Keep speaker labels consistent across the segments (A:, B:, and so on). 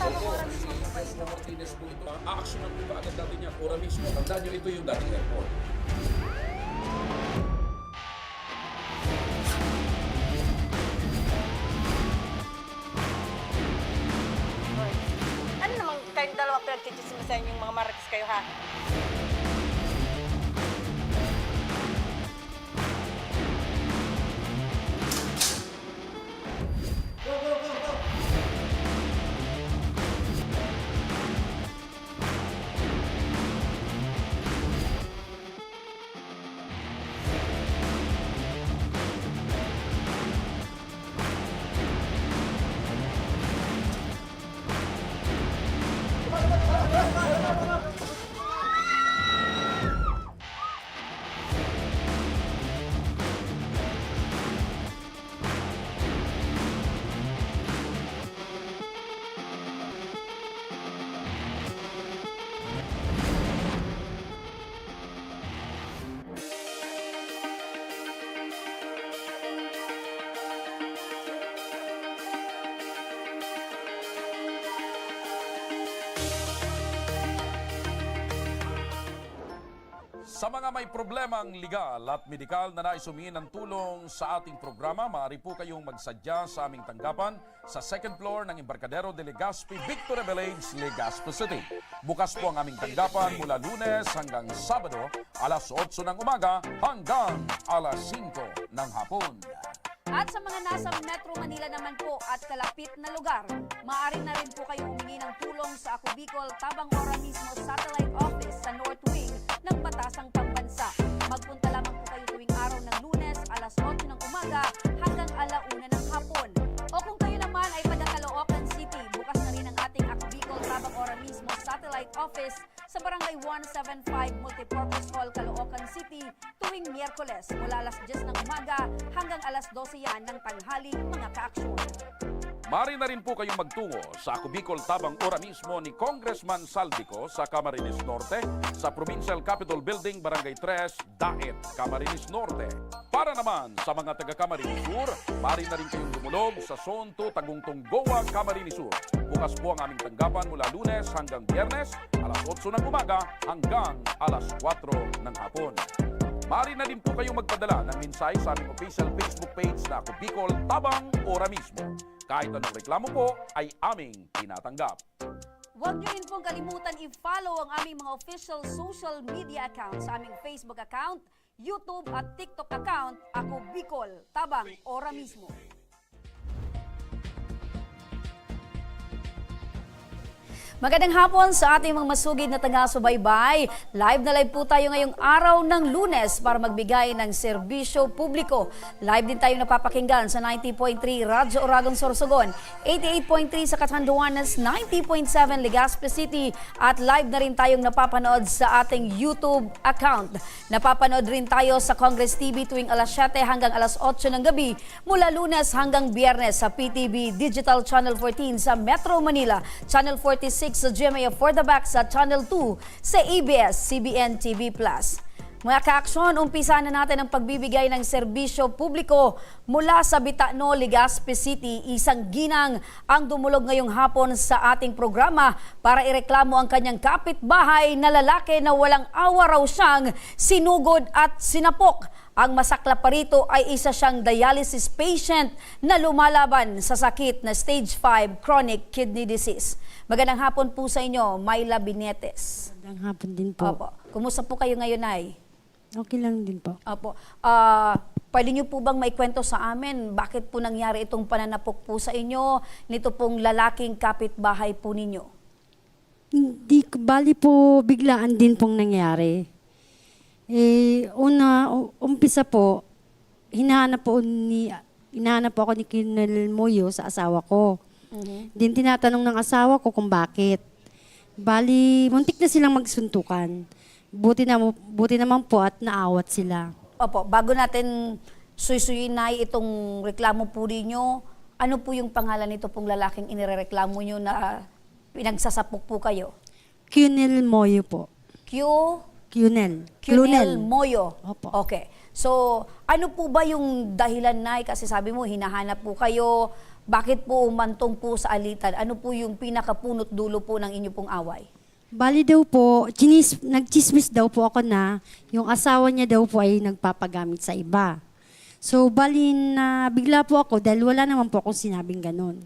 A: Opo, si Tesla Martinez po ito. Aaksyonan po ba agad natin yan? Ora mismo. Tandaan nyo, ito yung dating airport.
B: Ano naman kayong dalawa pinagchichismisan yung mga marites kayo, ha?
A: Sa mga may problemang legal at medikal na nais humingi ng tulong sa ating programa, maaari po kayong magsadya sa aming tanggapan sa second floor ng Embarcadero de Legazpi, Victoria Village, Legazpi City. Bukas po ang aming tanggapan mula Lunes hanggang Sabado, alas 8 ng umaga hanggang alas 5 ng hapon.
C: At sa mga nasa Metro Manila naman po at kalapit na lugar, maaari na rin po kayo humingi ng tulong sa Ako Bicol Tabang Ora mismo Satellite Office sa North Wing ng Batasang Pambansa. Magpunta lamang po kayo tuwing araw ng Lunes, alas 8 ng umaga hanggang alauna ng hapon. O kung kayo naman ay taga Caloocan City, bukas na rin ang ating Ako Bicol Tabang Ora mismo Satellite Office sa Barangay 175 Multipurpose Hall, Caloocan City tuwing Miyerkules mula alas 10 ng umaga hanggang alas 12 yan ng tanghali, mga kaaksyon.
A: Maaari na rin po kayong magtungo sa Ako Bicol Tabang Ora mismo ni Congressman Saldico sa Camarines Norte, sa Provincial Capitol Building, Barangay 3, Daet, Camarines Norte. Para naman sa mga taga Camarines Sur, maaari na rin kayong dumulog sa Zone 2 Tagungtong Goa, Camarines Sur. Bukas po ang aming tanggapan mula Lunes hanggang Biyernes, alas 8 ng umaga hanggang alas 4 ng hapon. Maaari na din po kayong magpadala ng mensahe sa aming official Facebook page na Ako Bicol Tabang Ora mismo. Kahit anong reklamo po ay aming tinatanggap.
C: Huwag niyo rin pong kalimutan i-follow ang aming mga official social media accounts sa aming Facebook account, YouTube at TikTok account, Ako Bicol Tabang Ora mismo. Magandang hapon sa ating mga masugid na taga-subaybay. Live na live po tayo ngayong araw ng Lunes para magbigay ng serbisyo publiko. Live din tayo napapakinggan sa 90.3 Radyo Oragon Sorsogon, 88.3 sa Catanduanes, 90.7 Legazpi City at live na rin tayong napapanood sa ating YouTube account. Napapanood rin tayo sa Congress TV tuwing alas 7 hanggang alas 8 ng gabi mula Lunes hanggang Biyernes sa PTV Digital Channel 14 sa Metro Manila, Channel 46 sa GMA For the Back sa Channel 2 sa ABS-CBN TV+. Mga kaaksyon, umpisa na natin ang pagbibigay ng serbisyo publiko mula sa Bitano, Legazpi City. Isang ginang ang dumulog ngayong hapon sa ating programa para ireklamo ang kanyang kapitbahay na lalaki na walang awa raw siyang sinugod at sinapok. Ang masakla pa rito ay isa siyang dialysis patient na lumalaban sa sakit na stage 5 chronic kidney disease. Magandang hapon po sa inyo, Myla Binetes.
D: Magandang hapon din po.
C: Opo. Kumusta po kayo ngayon, Nay?
D: Okay lang din po.
C: Opo. Pwede niyo po bang maikwento sa amin bakit po nangyari itong pananapok po sa inyo nito pong lalaking kapitbahay po ninyo?
D: Hindi, bali po biglaan din pong nangyari. Umpisa po, hinahanap po ako ni Colonel Moyo sa asawa ko. Din tinatanong ng asawa ko kung bakit. Bali, muntik na silang magsuntukan. Buti naman po at naawat sila.
C: Opo, bago natin suysuyin na itong reklamo po ninyo, ano po yung pangalan nito pong lalaking inireklamo nyo na pinagsasapok po kayo?
D: Colonel Moyo po.
C: Colonel Moyo.
D: Opo.
C: Okay. So, ano po ba yung dahilan, Nay? Kasi sabi mo, hinahanap po kayo. Bakit po umantong po sa alitan? Ano po yung pinakapunot dulo po ng inyo pong away?
D: Bali daw po, nagchismis daw po ako na yung asawa niya daw po ay nagpapagamit sa iba. So, bali na bigla po ako dahil wala naman po akong sinabing ganun.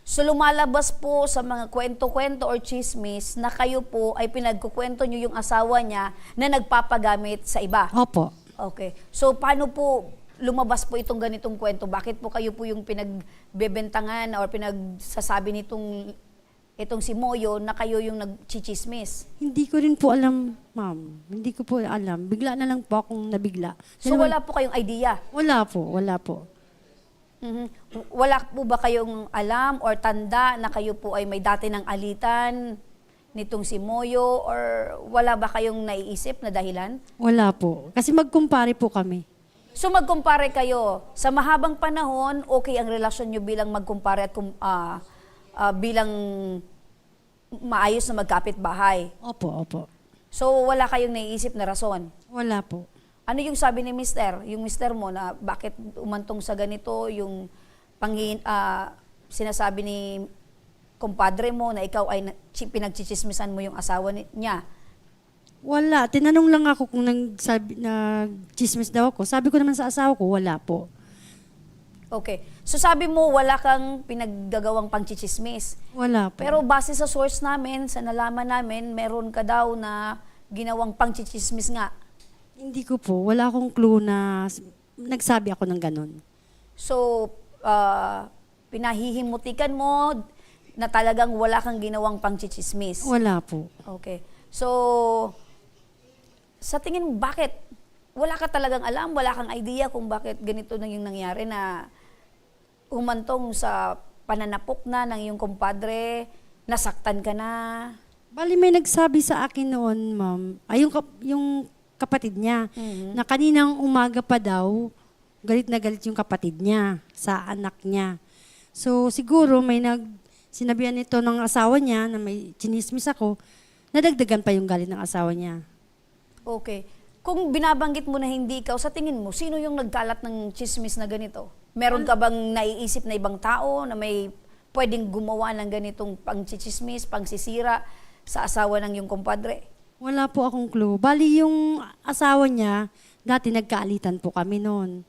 C: So lumalabas po sa mga kwento-kwento or chismis na kayo po ay pinagkukwento nyo yung asawa niya na nagpapagamit sa iba.
D: Opo.
C: Okay. So paano po lumabas po itong ganitong kwento? Bakit po kayo po yung pinagbebentangan or pinagsasabi itong si Moyo na kayo yung nagchichismis?
D: Hindi ko rin po alam, ma'am. Hindi ko po alam. Bigla na lang po akong nabigla.
C: So wala po kayong idea?
D: Wala po, wala po.
C: Mhm. Wala po ba kayong alam or tanda na kayo po ay may dati ng alitan nitong si Moyo or wala ba kayong naiisip na dahilan?
D: Wala po. Kasi magkumpare po kami.
C: So magkumpare kayo. Sa mahabang panahon, okay ang relasyon nyo bilang magkumpare at bilang maayos na magkapit-bahay.
D: Opo, opo.
C: So wala kayong naiisip na rason.
D: Wala po.
C: Ano yung sabi ni Mister? Yung Mister mo na bakit umantong sa ganito, yung sinasabi ni kumpadre mo na ikaw ay pinagchichismisan mo yung asawa niya.
D: Wala. Tinanong lang ako kung nag-chismis daw ako. Sabi ko naman sa asawa ko, wala po.
C: Okay. So sabi mo wala kang pinaggagawang pangchichismis.
D: Wala po.
C: Pero base sa source namin, sa nalaman namin, meron ka daw na ginawang pangchichismis nga.
D: Hindi ko po. Wala akong clue na nagsabi ako ng ganun.
C: So, pinahihimutikan mo na talagang wala kang ginawang pangchichismis.
D: Wala po.
C: Okay. So, sa tingin mo, bakit? Wala ka talagang alam, wala kang idea kung bakit ganito na yung nangyari na humantong sa pananapok na ng iyong kumpadre, nasaktan ka na.
D: Bali, may nagsabi sa akin noon, ma'am, ay yung kapatid niya, na kaninang umaga pa daw, galit na galit yung kapatid niya sa anak niya. So, siguro may sinabihan nito ng asawa niya na may chinismis ako, nadagdagan pa yung galit ng asawa niya.
C: Okay. Kung binabanggit mo na hindi ikaw, sa tingin mo, sino yung nagkalat ng chismis na ganito? Meron ka bang naiisip na ibang tao na may pwedeng gumawa ng ganitong pangchichismis, pangsisira sa asawa ng iyong kumpadre?
D: Wala po akong clue. Bali, yung asawa niya, dati nagkaalitan po kami noon.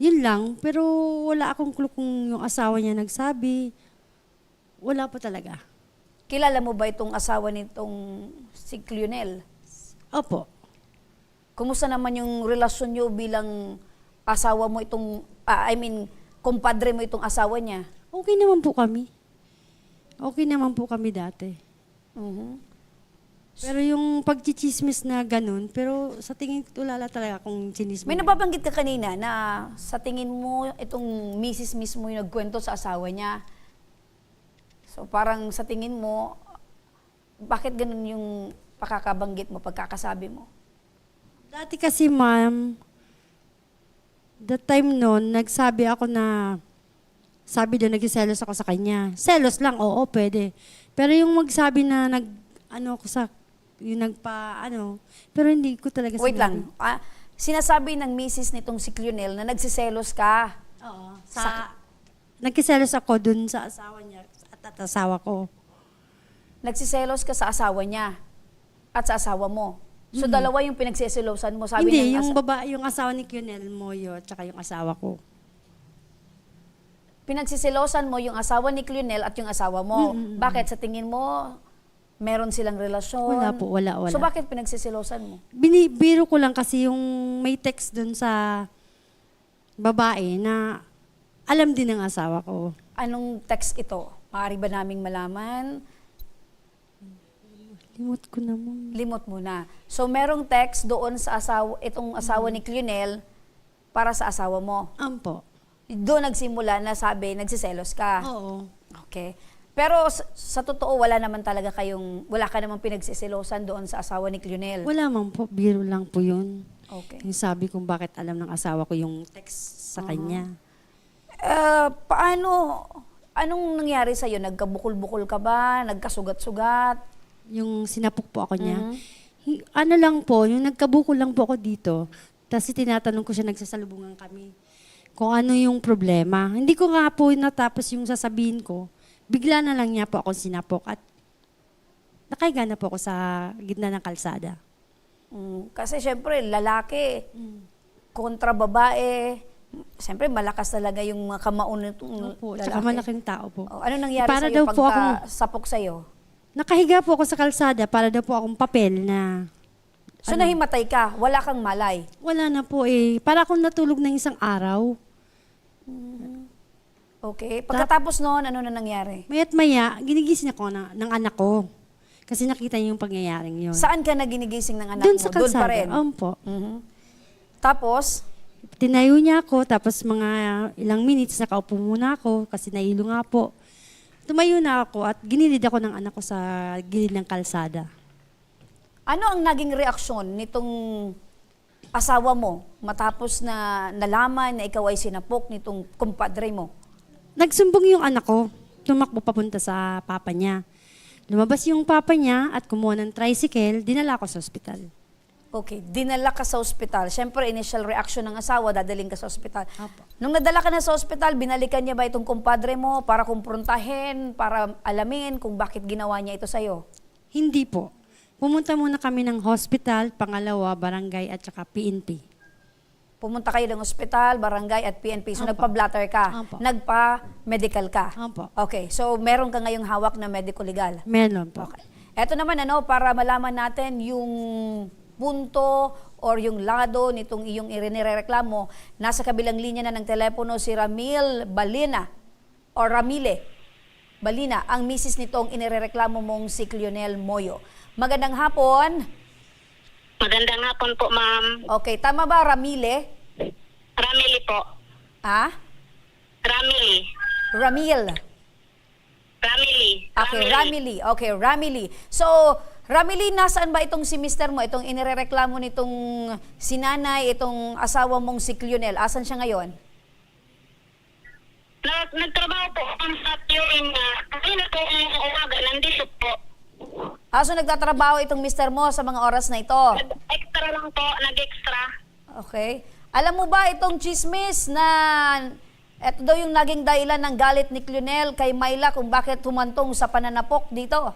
D: Yun lang, pero wala akong clue kung yung asawa niya nagsabi. Wala po talaga.
C: Kilala mo ba itong asawa nitong si Clionel?
D: Opo.
C: Kumusta naman yung relasyon nyo bilang asawa mo itong, kumpadre mo itong asawa niya?
D: Okay naman po kami. Okay naman po kami dati.
C: Mhm.
D: Pero yung pagchichismis na ganun, pero sa tingin ko tulala talaga kung chinismis.
C: May nababanggit ka kanina na sa tingin mo itong misis mismo yung nagkwento sa asawa niya. So parang sa tingin mo, bakit ganun yung pakakabanggit mo, pagkakasabi mo?
D: Dati kasi, ma'am, that time noon, nagsabi ako na, sabi doon, nagsiselos ako sa kanya. Selos lang, oo, pwede. Pero yung magsabi na pero hindi ko talaga
C: Wait lang. Sinasabi ng misis nitong si Clionel na nagsiselos ka.
D: Oo. Nagkiselos ako dun sa asawa niya at asawa ko.
C: Nagsiselos ka sa asawa niya at sa asawa mo. So dalawa yung pinagsiselosan mo, sabi
D: Hindi,
C: ng
D: yung asawa ni Clionel Moyo at saka yung asawa ko.
C: Pinagsiselosan mo yung asawa ni Clionel at yung asawa mo. Bakit? Sa tingin mo, meron silang relasyon?
D: Wala po, wala.
C: So bakit pinagsiselosan mo?
D: Binibiro ko lang kasi yung may text dun sa babae na alam din ng asawa ko.
C: Anong text ito? Maaari ba naming malaman?
D: Limot ko naman.
C: Limot mo na. So merong text doon sa itong asawa ni Clionel para sa asawa mo.
D: Ampo.
C: Doon nagsimula na sabi, nagsiselos ka.
D: Oo.
C: Okay. Pero sa totoo, wala ka namang pinagsiselosan doon sa asawa ni Clionel.
D: Wala man po, biro lang po yun.
C: Okay.
D: Yung sabi kung bakit alam ng asawa ko yung text sa kanya.
C: Anong nangyari sa'yo? Nagkabukol-bukol ka ba? Nagkasugat-sugat?
D: Yung sinapok po ako niya. Ano lang po, yung nagkabukol lang po ako dito. Tapos tinatanong ko siya, nagsasalubungan kami. kung ano yung problema. Hindi ko nga po natapos yung sasabihin ko. Bigla na lang niya po ako sinapok at nakahiga na po ako sa gitna ng kalsada.
C: Kasi syempre, lalaki, kontra babae, syempre malakas talaga yung mga kamao nitong
D: Opo,
C: lalaki.
D: tsaka malaking tao po.
C: Oh, ano nangyari
D: Para
C: sa'yo
D: daw po
C: pagka sapok sa'yo?
D: Nakahiga po ako sa kalsada para daw po akong papel na
C: So nahimatay ka, wala kang malay.
D: wala na po eh. Para akong natulog ng isang araw.
C: Okay? Pagkatapos noon, ano na nangyari?
D: Maya't maya, ginigising ako ng anak ko. Kasi nakita niya yung pangyayaring yun.
C: Saan ka na ginigising ng anak
D: Doon
C: mo?
D: sa
C: Doon
D: kalsada.
C: pa rin?
D: Opo.
C: Tapos,
D: Tinayo niya ako, tapos mga ilang minutes nakaupo muna ako kasi nailo nga po. Tumayo na ako at ginilid ako ng anak ko sa gilid ng kalsada.
C: ano ang naging reaksyon nitong asawa mo matapos na nalaman na ikaw ay sinapok nitong kumpadre mo?
D: Nagsumbong yung anak ko, tumakbo papunta sa papa niya. Lumabas yung papa niya at kumuha ng tricycle, dinala ko sa ospital.
C: Okay, dinala ka sa ospital. Siyempre, initial reaction ng asawa, dadaling ka sa ospital.
D: Apo.
C: Nung nadala ka na sa ospital, binalikan niya ba itong kumpadre mo para kumprontahin, para alamin kung bakit ginawa niya ito sa'yo?
D: Hindi po. Pumunta muna kami ng hospital, pangalawa, barangay at saka PNP.
C: Pumunta kayo ng ospital, barangay at PNP. So,
D: Apo.
C: nagpa-blatter ka.
D: Apo.
C: Nagpa-medical ka.
D: Apo.
C: Okay, so meron ka ngayong hawak na medico legal.
D: Meron po.
C: Okay. Ito naman, para malaman natin yung punto or yung lado nitong iyong inireklamo, nasa kabilang linya na ng telepono si Ramil Balina o Ramile Balina, ang misis nitong inireklamo mong si Clionel Moyo. Magandang hapon.
E: Magandang hapon po, ma'am.
C: Okay, tama ba Ramile?
E: Ramili po.
C: Ah?
E: Ramili.
C: Ramil.
E: Ramili.
C: Okay, Ramili. Okay, Ramili. So, Ramili, nasaan ba itong si mister mo? Itong inireklamo nitong sinanay, itong asawa mong si Clionel. Asan siya ngayon?
E: Nagtrabaho po ang sa tuwing kanina po ang umaga, nandito po.
C: So nagtatrabaho itong mister mo sa mga oras na ito.
E: Extra lang po, nag-extra.
C: Okay. Alam mo ba itong chismis na ito daw yung naging dahilan ng galit ni Clionel kay Myla kung bakit humantong sa pananapok dito?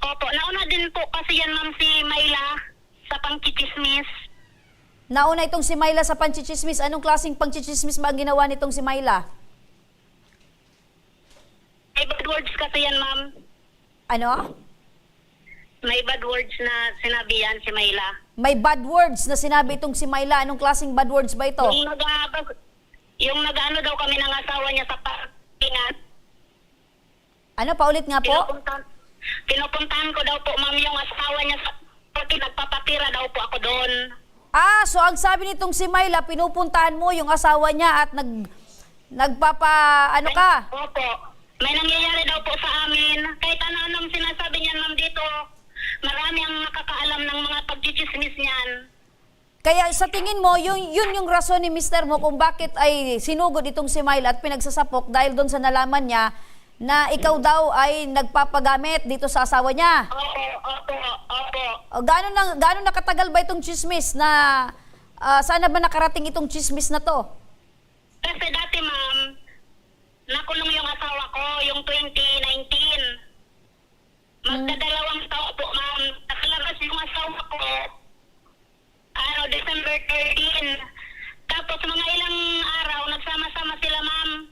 E: Opo, nauna din po kasi yan, ma'am, si Myla sa pangkichismis.
C: Nauna itong si Myla sa panchichismis. Anong klaseng pangchichismis ba ang ginawa nitong si Myla?
E: May bad words kasi yan, ma'am.
C: Ano?
E: May bad words na sinabi yan si Myla.
C: May bad words na sinabi itong si Myla. Anong klaseng bad words ba ito?
E: Yung nag-ano daw kami ng asawa niya sa parkingan.
C: Ano? Paulit nga po?
E: Pinupuntahan ko daw po, ma'am, yung asawa niya sa parking. Nagpapatira daw po ako doon.
C: So ang sabi nitong si Myla, pinupuntahan mo yung asawa niya at ano ka?
E: Opo. May nangyayari daw po sa amin. Kahit ano-anong sinasabi niyan, ma'am, dito. Marami ang nakakaalam ng mga pagchichismis niyan.
C: Kaya sa tingin mo, yun yung rason ni mister mo kung bakit ay sinugod itong si Myla at pinagsasapok dahil doon sa nalaman niya na ikaw daw ay nagpapagamit dito sa asawa niya.
E: Opo.
C: Gaano nakatagal ba itong chismis na saan na ba nakarating itong chismis na to?
E: Kasi dati, ma'am, nakulong yung asawa ko, yung 2019. Magdadalawang taon po, ma'am. Nakalabas yung asawa ko, December 13. Tapos mga ilang araw, nagsama-sama sila, ma'am.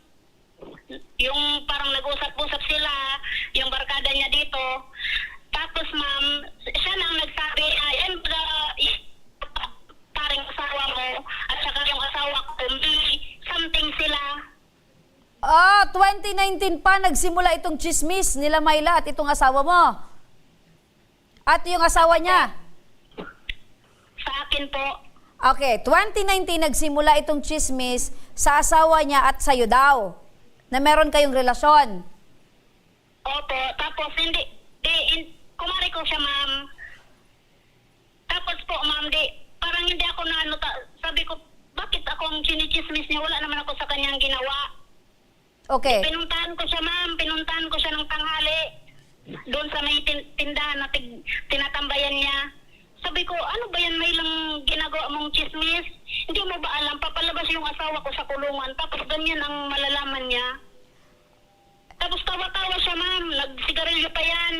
E: Yung parang nag-usap-usap sila, yung barkada niya dito. Tapos, ma'am, siya na ang nagsabi, paring asawa mo, at saka yung asawa ko, may something sila.
C: 2019 pa nagsimula itong chismis nila Myla at itong asawa mo. At yung asawa niya.
E: Sa akin po.
C: Okay, 2019 nagsimula itong chismis sa asawa niya at sa'yo daw na meron kayong relasyon.
E: Opo, tapos kumari ko siya, ma'am. Tapos po, ma'am, parang hindi ako sabi ko, bakit ako ang chinichismis niya? Wala naman ako sa kanyang ginawa.
C: Okay.
E: Pinuntahan ko siya, ma'am. Pinuntahan ko siya ng tanghali. Doon sa may tindahan na tinatambayan niya. Sabi ko, ano ba yan? May lang ginagawa mong chismis? Hindi mo ba alam, papalabas yung asawa ko sa kulungan, tapos ganyan ang malalaman niya. Tapos tawa-tawa siya, ma'am. Nagsigarilyo pa yan.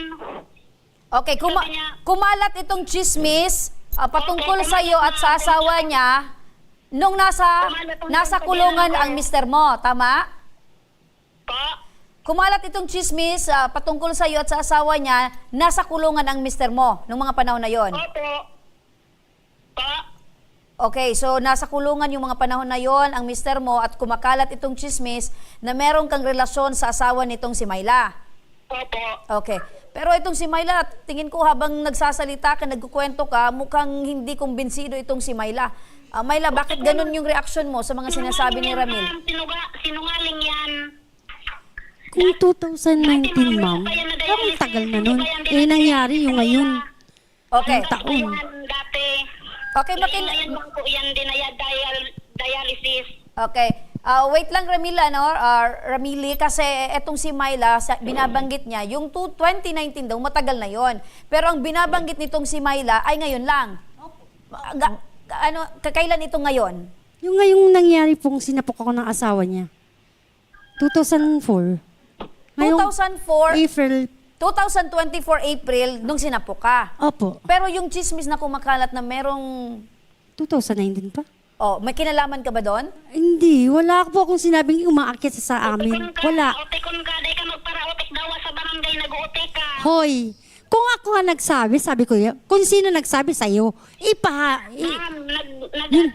C: Okay,
E: Sabi niya-
C: kumalat itong chismis patungkol
E: Opo,
C: sa iyo at sa asawa niya nung nasa kulungan ang mister mo, tama?
E: Po?
C: Kumalat itong chismis patungkol sa iyo at sa asawa niya, nasa kulungan ang mister mo nung mga panahon na yon.
E: Opo. Po?
C: Okay, so nasa kulungan yung mga panahon na yon ang mister mo at kumakalat itong chismis na meron kang relasyon sa asawa nitong si Myla.
E: Opo.
C: Okay. Pero itong si Myla, tingin ko habang nagsasalita ka, nagkukwento ka, mukhang hindi kumbinsido itong si Myla. Myla, bakit ganun yung reaction mo sa mga sinasabi ni Ramil?
E: Ma'am. Sinungaling yan.
D: Kung 2019, ma'am, ang tagal na nun. Eh, nangyari yung ngayon.
C: Okay.
D: Taon.
E: Dati.
C: Okay,
E: Ngayon lang po yan dialysis.
C: Okay. Wait lang Ramila, no? Ramili, kasi etong si Myla, binabanggit niya, yung 2019 daw, matagal na yon. Pero ang binabanggit nitong si Myla ay ngayon lang. Kailan ito ngayon?
D: Yung ngayong nangyari pong sinapok ako ng asawa niya. 2004. Ngayong
C: 2004,
D: April.
C: 2024 April, nung sinapok ka.
D: Opo.
C: Pero yung chismis na kumakalat na merong,
D: 2019 pa?
C: may kinalaman ka ba doon?
D: Hindi. Wala po akong sinabing umaakyat sa amin. Wala.
E: Otikon ka. Dahil ka magpara-otik dawa sa barangay. Nag-uotik ka.
D: Hoy, kung ako nga nagsabi, sabi ko, kung sino nagsabi sa'yo,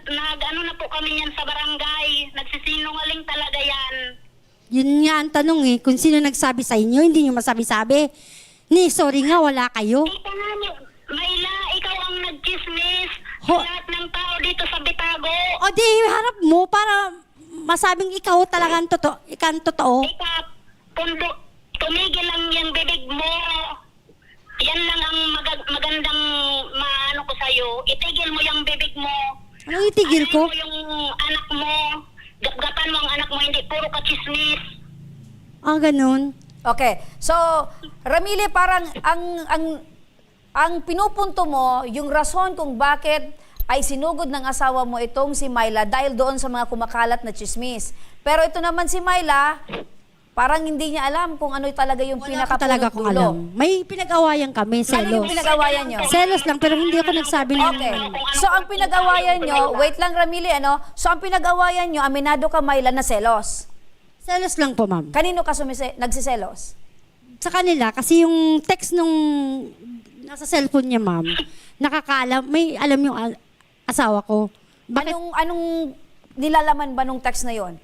E: Ma'am, ano na po kami yan sa barangay. Nagsisinungaling talaga yan.
D: yun nga ang tanong eh, kung sino nagsabi sa inyo, hindi nyo masabi-sabi. Sorry nga, wala kayo.
E: Ikaw nga, Myla, ikaw ang nag-chismis.
D: Ho-
E: Lahat ng tao dito sa Bitago.
D: O di, harap mo para masabing ikaw talaga ang totoo. Ikaw ang totoo.
E: Tumigil lang yung bibig mo. Yan lang ang magandang maano ko sa'yo. Itigil mo yung bibig mo.
D: Anong itigil ko?
E: Ano mo yung anak mo. Gapgatan mo ang anak mo, hindi puro ka chismis.
D: Ganun.
C: Okay. So, Ramili, parang ang pinupunto mo, yung rason kung bakit ay sinugod ng asawa mo itong si Myla dahil doon sa mga kumakalat na chismis. Pero ito naman si Myla, parang hindi niya alam kung ano talaga yung
D: Wala ko talaga kung
C: pinakapunot-dulo.
D: alam. May pinag-awayan kami,
C: Ano yung
D: selos.
C: pinag-awayan nyo?
D: Selos lang, pero hindi ako nagsabi ng...
C: Okay. So, ang pinag-awayan nyo, wait lang Ramili, ano? So, ang pinag-awayan nyo, aminado ka Myla na selos.
D: Selos lang po, ma'am.
C: Kanino ka nagsiselos?
D: Sa kanila, kasi yung text nung nasa cellphone niya, ma'am, nakakaalam, may alam yung asawa ko. Bakit?
C: Anong nilalaman ba nung text na yon?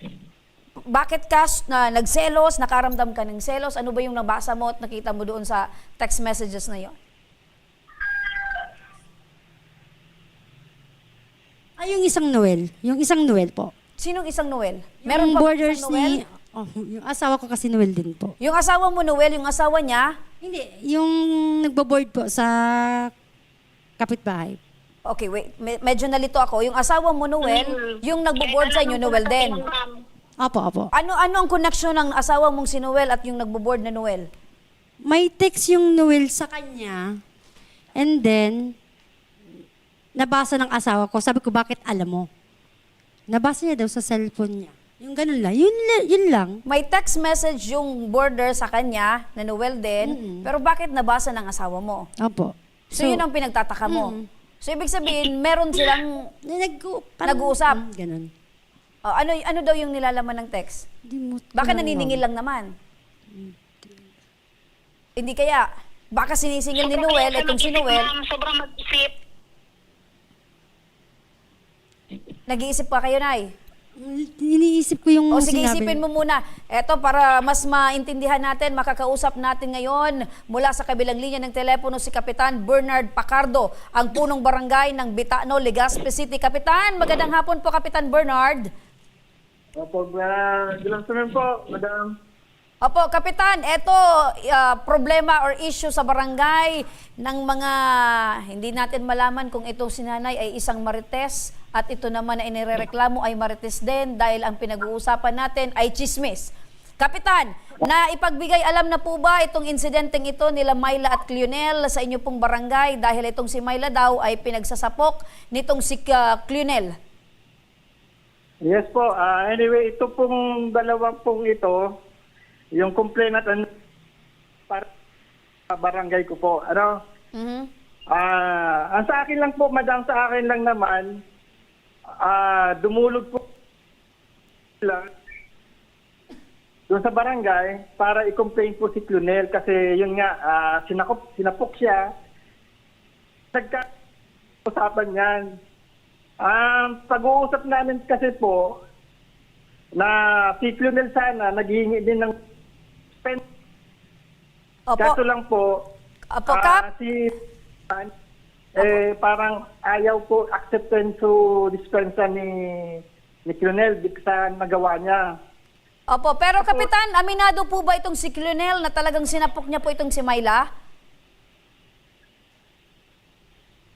C: Bakit ka nagselos, nakaramdam ka ng selos? Ano ba yung nabasa mo at nakita mo doon sa text messages na yon?
D: Yung isang Noel. Yung isang Noel po.
C: Sinong isang Noel?
D: Meron
C: pa ba
D: borders
C: isang Noel?
D: ni... yung asawa ko kasi Noel din po.
C: Yung asawa mo Noel, yung asawa niya?
D: Hindi, yung nagbo-board po sa kapitbahay.
C: Okay, wait. Medyo nalito ako. Yung asawa mo Noel, yung nagbo-board sa inyo Noel din.
D: Opo.
C: Ano ang connection ng asawa mong si Noel at yung nagbo-board na Noel?
D: May text yung Noel sa kanya, and then, nabasa ng asawa ko. Sabi ko, bakit alam mo? Nabasa niya daw sa cellphone niya. Yung ganun lang. Yun lang.
C: May text message yung border sa kanya na Noel din, pero bakit nabasa ng asawa mo?
D: Opo.
C: So, yun ang pinagtataka mo. So, ibig sabihin, meron silang nag-uusap.
D: Ganun.
C: Ano daw yung nilalaman ng text?
D: Di mo
C: Baka
D: alam,
C: naniningil
D: ma'am.
C: lang naman. Hindi kaya. Baka sinisingil ni Noel, itong si Noel,
E: Sobrang mag-isip.
C: nag-iisip pa kayo, Nay.
D: Iniisip ko yung
C: O sige,
D: sinabi.
C: isipin mo muna. Eto, para mas maintindihan natin, makakausap natin ngayon mula sa kabilang linya ng telepono si Kapitan Bernard Pacardo, ang punong barangay ng Bitano, Legazpi City. Kapitan, magandang hapon po, Kapitan Bernard.
F: Opo, good afternoon po, madam.
C: Opo, Kapitan, eto, problema or issue sa barangay ng mga, hindi natin malaman kung itong sinanay ay isang marites at ito naman na inirereklamo ay marites din dahil ang pinag-uusapan natin ay chismis. Kapitan, na ipagbigay alam na po ba itong insidenteng ito nila Myla at Cleonel sa inyo pong barangay dahil itong si Myla daw ay pinagsasapok nitong si Cleonel?
F: Yes po. Anyway, ito pong dalawang pong ito, yung complainant para sa barangay ko po. Ano?
C: Mhm.
F: Ang sa akin lang po, madam, sa akin lang naman, dumulog po sila doon sa barangay para i-complain po si Clunel kasi yun nga, sinapok siya. Nagka-usapan yan. Pag-uusap namin kasi po na si Clunel sana naghihingi din ng pen.
C: Opo.
F: Kaso lang po,
C: Opo, Kap.
F: si parang ayaw po acceptance to dispensa ni Clunel sa nagawa niya.
C: Opo, pero Kapitan, aminado po ba itong si Clunel na talagang sinapok niya po itong si Myla?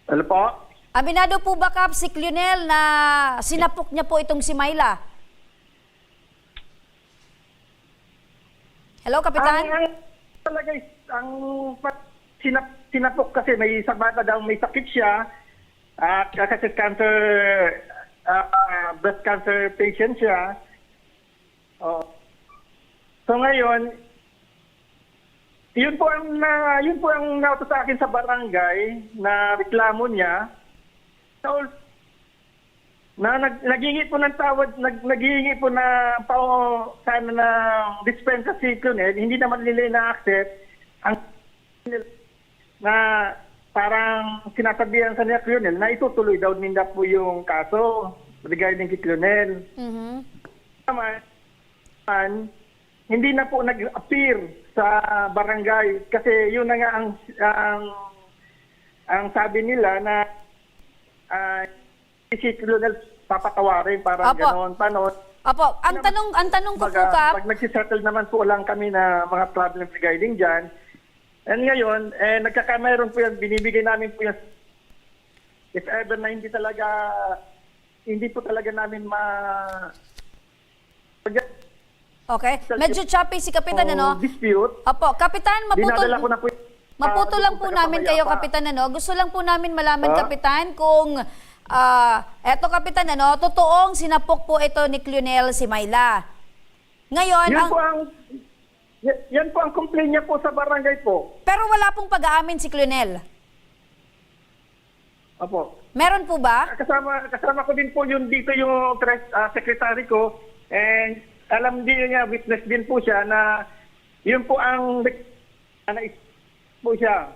F: Ano po?
C: Aminado po ba, Kap, si Clunel na sinapok niya po itong si Myla? Hello, Kapitan?
F: Talaga ang sinapok kasi may isang bata daw may sakit siya at kasi cancer breast cancer patient siya. So ngayon yun po ang nautos sa akin sa barangay na reklamo niya. So, naghingi po ng tawad, naghingi po na sana na dispensa si Clunel, hindi naman nila na-accept ang na parang sinasabihan sa niya Clunel na itutuloy daw nila po yung kaso regarding kay Clunel.
C: Mhm.
F: Naman, hindi na po nag-appear sa barangay kasi yun na nga ang sabi nila na si Clunel papatawarin parang
C: Apo.
F: gano'n. Paano?
C: Opo, ang tanong ko po, Kap.
F: Pag nagsisettle naman po lang kami na mga problems regarding dyan, and ngayon, nagkakameron po yan, binibigay namin po yan. If ever na hindi po talaga namin
C: Okay, medyo choppy si Kapitan, ano?
F: dispute,
C: Opo, Kapitan,
F: dinadala ko na po
C: maputo lang po namin kayo,
F: Kapamilya.
C: Kapitan, ano? Gusto lang po namin malaman, Kapitan, kung eto, Kapitan, ano, totoong sinapok po ito ni Clunel si Myla. Ngayon,
F: Yan po ang complaint niya po sa barangay po.
C: pero wala pong pag-aamin si Clunel.
F: Opo.
C: Meron po ba?
F: Kasama ko din po yung dito yung secretary ko and alam din niya, witness din po siya na yun po ang po siya.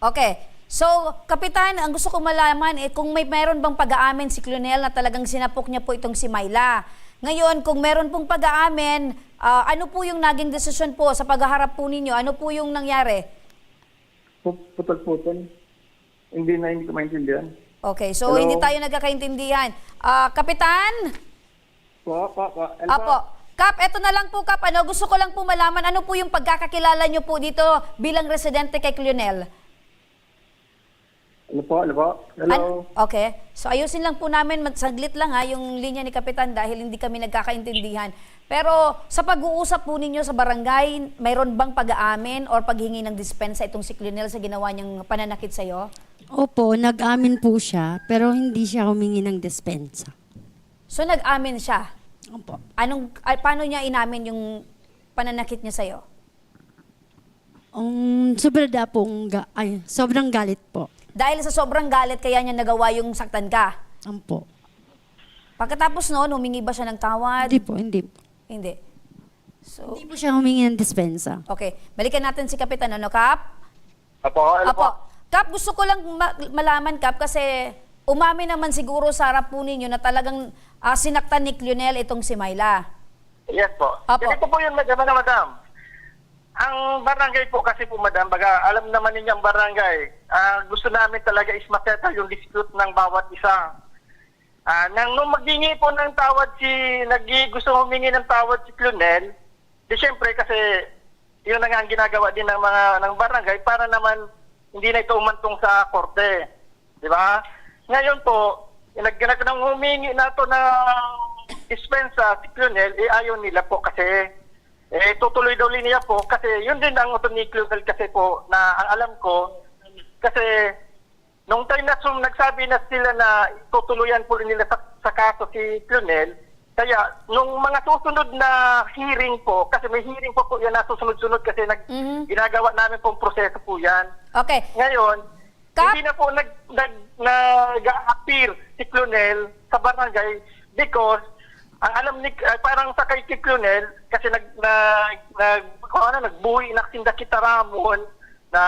C: Okay. So, Kapitan, ang gusto ko malaman kung meron bang pag-aamin si Clunel na talagang sinapok niya po itong si Myla. Ngayon, kung meron pong pag-aamin, ano po yung naging desisyon po sa paghaharap po ninyo? Ano po yung nangyari?
F: Putol-putol. Hindi ko maintindihan.
C: Okay, so
F: Hello?
C: hindi tayo nagkakaintindihan. Kapitan?
F: Po.
C: Apo. Kap, eto na lang po, Kap. Ano, gusto ko lang po malaman, ano po yung pagkakakilala niyo po dito bilang residente kay Clunel?
F: Ano po? Hello?
C: Okay. So ayusin lang po namin, saglit lang yung linya ni Kapitan dahil hindi kami nagkakaintindihan. Pero sa pag-uusap po ninyo sa barangay, mayroon bang pag-aamin or paghingi ng dispensa itong si Clunel sa ginawa niyang pananakit sa'yo?
D: Opo, nag-amin po siya, pero hindi siya humingi ng dispensa.
C: So nag-amin siya.
D: Opo.
C: Paano niya inamin yung pananakit niya sa'yo?
D: Sobrang galit po.
C: Dahil sa sobrang galit kaya niya nagawa yung saktan ka.
D: Opo.
C: Pagkatapos noon, humingi ba siya ng tawad?
D: Hindi po.
C: Hindi. So,
D: Hindi po siya humingi ng dispensa.
C: okay. Balikan natin si Kapitan. Ano, Kap?
F: Apo.
C: Kap, gusto ko lang malaman, Kap, kasi umamin naman siguro sa harap po ninyo na talagang sinaktan ni Clunel itong si Myla.
G: Yes po.
C: Apo.
G: Ganito po yun, madam. Ang barangay po kasi po, madam, baga alam naman ninyo ang barangay, gusto namin talaga is masettle yung dispute ng bawat isa. Nung maghingi po ng tawad gusto humingi ng tawad si Clunel, di syempre kasi yun na nga ang ginagawa din ng barangay para naman hindi na ito umantong sa korte. Di ba? Ngayon po, nang humingi na ito ng dispensa si Clunel, ayaw nila po kasi tutuloy daw niya po kasi yun din ang utos ni Clunel kasi po na ang alam ko kasi nung time na nagsabi na sila na tutuluyan po nila sa kaso si Clunel, Kaya, nung mga susunod na hearing po, kasi may hearing po yan na susunod-sunod kasi ginagawa namin pong proseso po yan.
C: Okay.
G: Ngayon,
C: Kap?
G: hindi na po nag-appear si Clonel sa barangay because ang alam ni parang sa kay Clonel kasi nagbuhi na sinda kita ramon na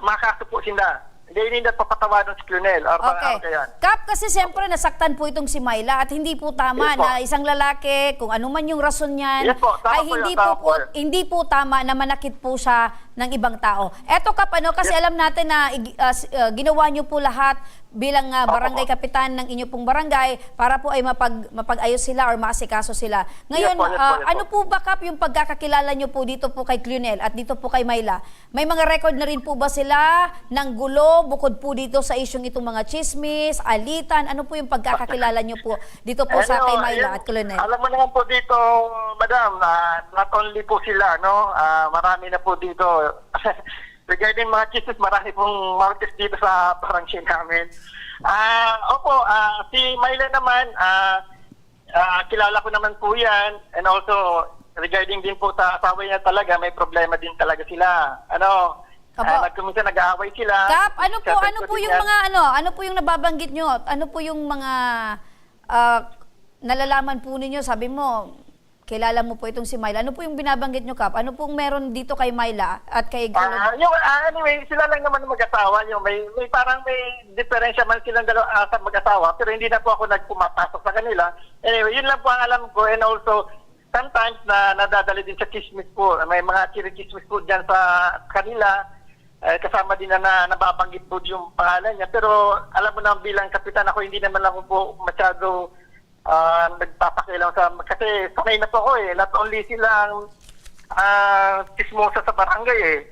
G: makaso po sinda. Hindi na papatawanan si Clonel.
C: Okay. Kap, kasi siyempre nasaktan po itong si Myla at hindi po tama
G: Yes po.
C: na isang lalaki, kung ano man yung rason niyan,
G: Yes po, tama
C: ay
G: po
C: hindi
G: yun, tama
C: po,
G: po yun.
C: hindi po tama na manakit po siya ng ibang tao. Eto Kap, kasi alam natin na ginawa niyo po lahat bilang barangay kapitan ng inyo pong barangay para po ay mapag-ayos sila or maasikaso sila. Ngayon,
G: Yes po, yes po, yes po.
C: ano po ba Kap yung pagkakakilala niyo po dito po kay Clonel at dito po kay Myla? May mga record na rin po ba sila ng gulo bukod po dito sa isyong itong mga chismis, alitan? Ano po yung pagkakakilala niyo po dito po sa kay Myla at Clonel?
G: Alam mo naman po dito, madam, not only po sila, no? Marami na po dito. Regarding mga chismis, marami pong markets dito sa barangay namin. Opo, si Myla naman, kilala ko naman po yan. And also, regarding din po sa asawa niya talaga, may problema din talaga sila. Minsan nag-aaway sila.
C: Kap, ano po yung mga ano po yung nababanggit nyo? Ano po yung mga nalalaman po ninyo? Sabi mo, kilala mo po itong si Myla. Ano po yung binabanggit nyo, Kap? Ano pong meron dito kay Myla at kay Clonel?
G: Anyway, sila lang naman mag-asawa. May parang may diferensya man silang dalawa sa mag-asawa, pero hindi na po ako nagpumapasok sa kanila. Anyway, yun lang po ang alam ko. And also, sometimes nadadali din sa chismis po. May mga chismis po dyan sa kanila. Kasama din na nababanggit po yung pangalan niya. Pero alam mo na bilang kapitan ako, hindi naman ako po masyado nagpapakilang kasi sanay na po ako not only silang chismosa sa barangay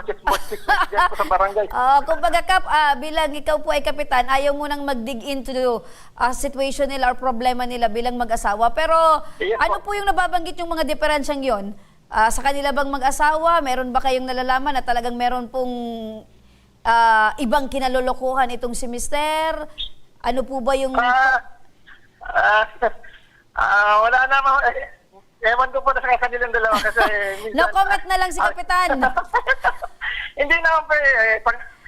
G: chismosa dyan po sa barangay.
C: Kumbaga Kap, bilang ikaw po ay kapitan, ayaw mo nang mag-dig into situation nila or problema nila bilang mag-asawa. Pero
G: Yes,
C: ano po yung nababanggit yung mga diferensyang yon? Sa kanila bang mag-asawa, meron ba kayong nalalaman na talagang meron pong ibang kinalolokohan itong si Mister? Ano po ba yung...
G: wala naman. Ewan ko po na sa kanilang dalawa kasi...
C: No comment na lang si Kapitan.
G: Hindi naman po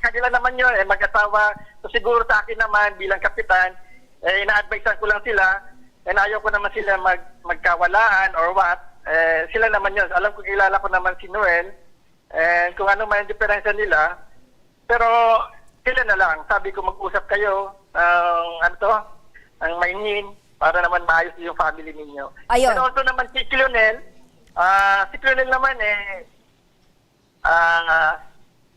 G: kanila naman yun. Mag-asawa. So siguro sa akin naman bilang kapitan, ina-advisean ko lang sila. Ayaw ko naman sila magkawalaan or what. Sila naman yun. Alam ko, kilala ko naman si Noel. Kung ano man yung diferensya nila. Pero sila na lang. Sabi ko mag-usap kayo ang mainin para naman maayos yung family ninyo.
C: Ayun.
G: And also naman si Clonel naman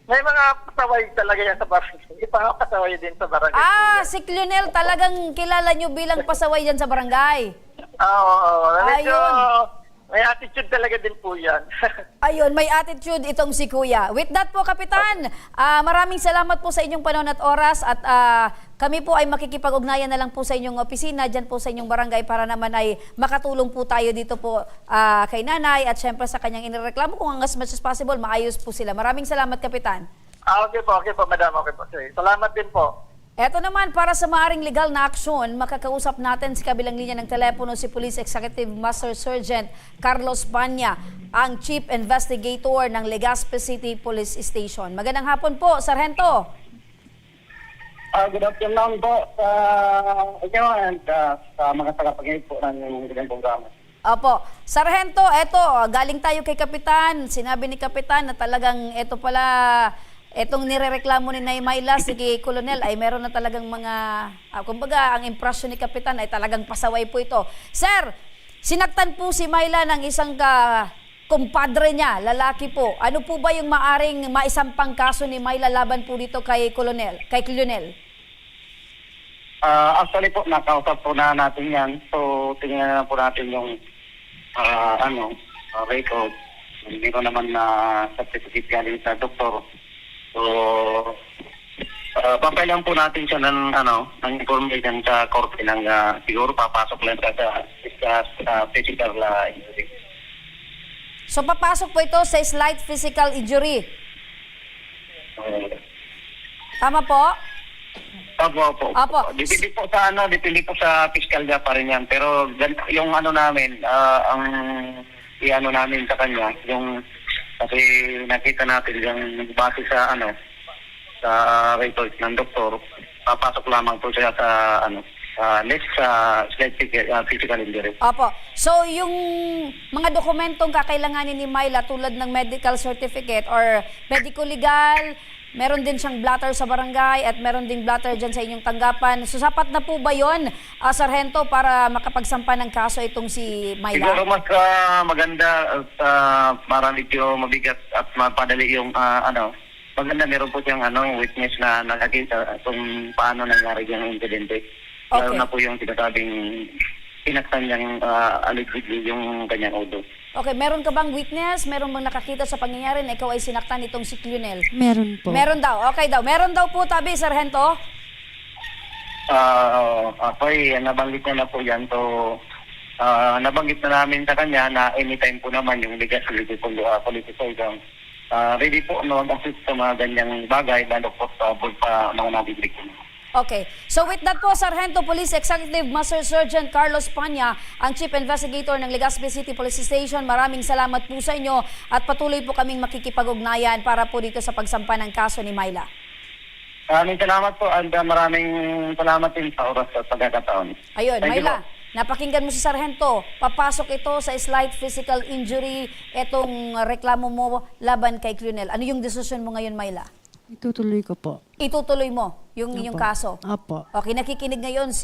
G: may mga pasaway talaga yan sa barangay. Ipapasaway din sa barangay.
C: Si Clonel talagang kilala nyo bilang pasaway dyan sa barangay.
G: Oo. Medyo
C: Ayun.
G: may attitude talaga din po yan.
C: Ayun, may attitude itong si Kuya. With that po, Kapitan, maraming salamat po sa inyong panahon at oras at kami po ay makikipag-ugnayan na lang po sa inyong opisina, dyan po sa inyong barangay para naman ay makatulong po tayo dito po kay nanay at syempre sa kanyang inireklamo kung as much as possible, maayos po sila. Maraming salamat, Kapitan.
G: Okay po, madam. Okay po. Salamat din po.
C: Eto naman, para sa maaring legal na aksyon, makakausap natin sa kabilang linya ng telepono si Police Executive Master Sergeant Carlos Banya, ang Chief Investigator ng Legazpi City Police Station. Magandang hapon po, Sargento.
H: Good afternoon po sa inyo and sa mga tagapagay po ng ganyan programa.
C: Opo. Sargento, eto, galing tayo kay Kapitan. Sinabi ni Kapitan na talagang eto pala... Etong nirereklamo ni Myla, sige Colonel, ay meron na talagang mga, kumbaga, ang impression ni Kapitan ay talagang pasaway po ito. Sir, sinaktan po si Myla ng isang kumpadre niya, lalaki po. Ano po ba yung maaring maisampang kaso ni Myla laban po dito kay Clonel?
H: Actually po, nakausap po na natin yan. So, tingnan na po natin yung record. Hindi ko naman na certificate galing sa doktor. So, papailan po natin siya ng information sa korte ng siguro papasok lang sa physical injury.
C: So papasok po ito sa slight physical injury. Tama po?
H: Opo.
C: Opo.
H: Depende po sa piskalya pa rin yan. Pero yung ano namin, ang iano namin sa kanya, yung kasi nakita natin yung base sa sa report ng doktor, papasok lamang po siya sa slight physical injury.
C: Opo. So, yung mga dokumentong kakailanganin ni Myla tulad ng medical certificate or medical legal, meron din siyang blotter sa barangay at meron ding blotter dyan sa inyong tanggapan. So, sapat na po ba yun, Sargento, para makapagsampa ng kaso itong si Myla?
H: Siguro mas maganda at para medyo mabigat at mapadali yung maganda meron po siyang witness na nakakita kung paano nangyari yung insidente.
C: Okay.
H: Lalo na po yung sinasabing pinaktan niyang allegedly yung kanyang ulo.
C: Okay, meron ka bang witness? Meron bang nakakita sa pangyayari na ikaw ay sinaktan itong si Clonel?
D: Meron po.
C: Meron daw. Okay daw. Meron daw po, tabi, Sargento.
H: Nabanggit niya na po yan. So, nabanggit na namin sa kanya na anytime po naman yung legislative political ready po na mag-assist sa mga ganyang bagay, lalo po sa mga nabibig ko.
C: Okay. So with that po, Sargento Police Executive Master Sergeant Carlos Panya, ang Chief Investigator ng Legazpi City Police Station. Maraming salamat po sa inyo at patuloy po kaming makikipag-ugnayan para po dito sa pagsampa ng kaso ni Myla.
H: Maraming salamat po and maraming salamat din sa oras at pagkakataon.
C: Ayun,
H: Thank you
C: Myla,
H: po.
C: napakinggan mo si Sargento. Papasok ito sa slight physical injury, itong reklamo mo laban kay Clonel. Ano yung desisyon mo ngayon, Myla?
D: Itutuloy ko po.
C: Itutuloy mo yung inyong kaso?
D: Opo.
C: Okay, nakikinig ngayon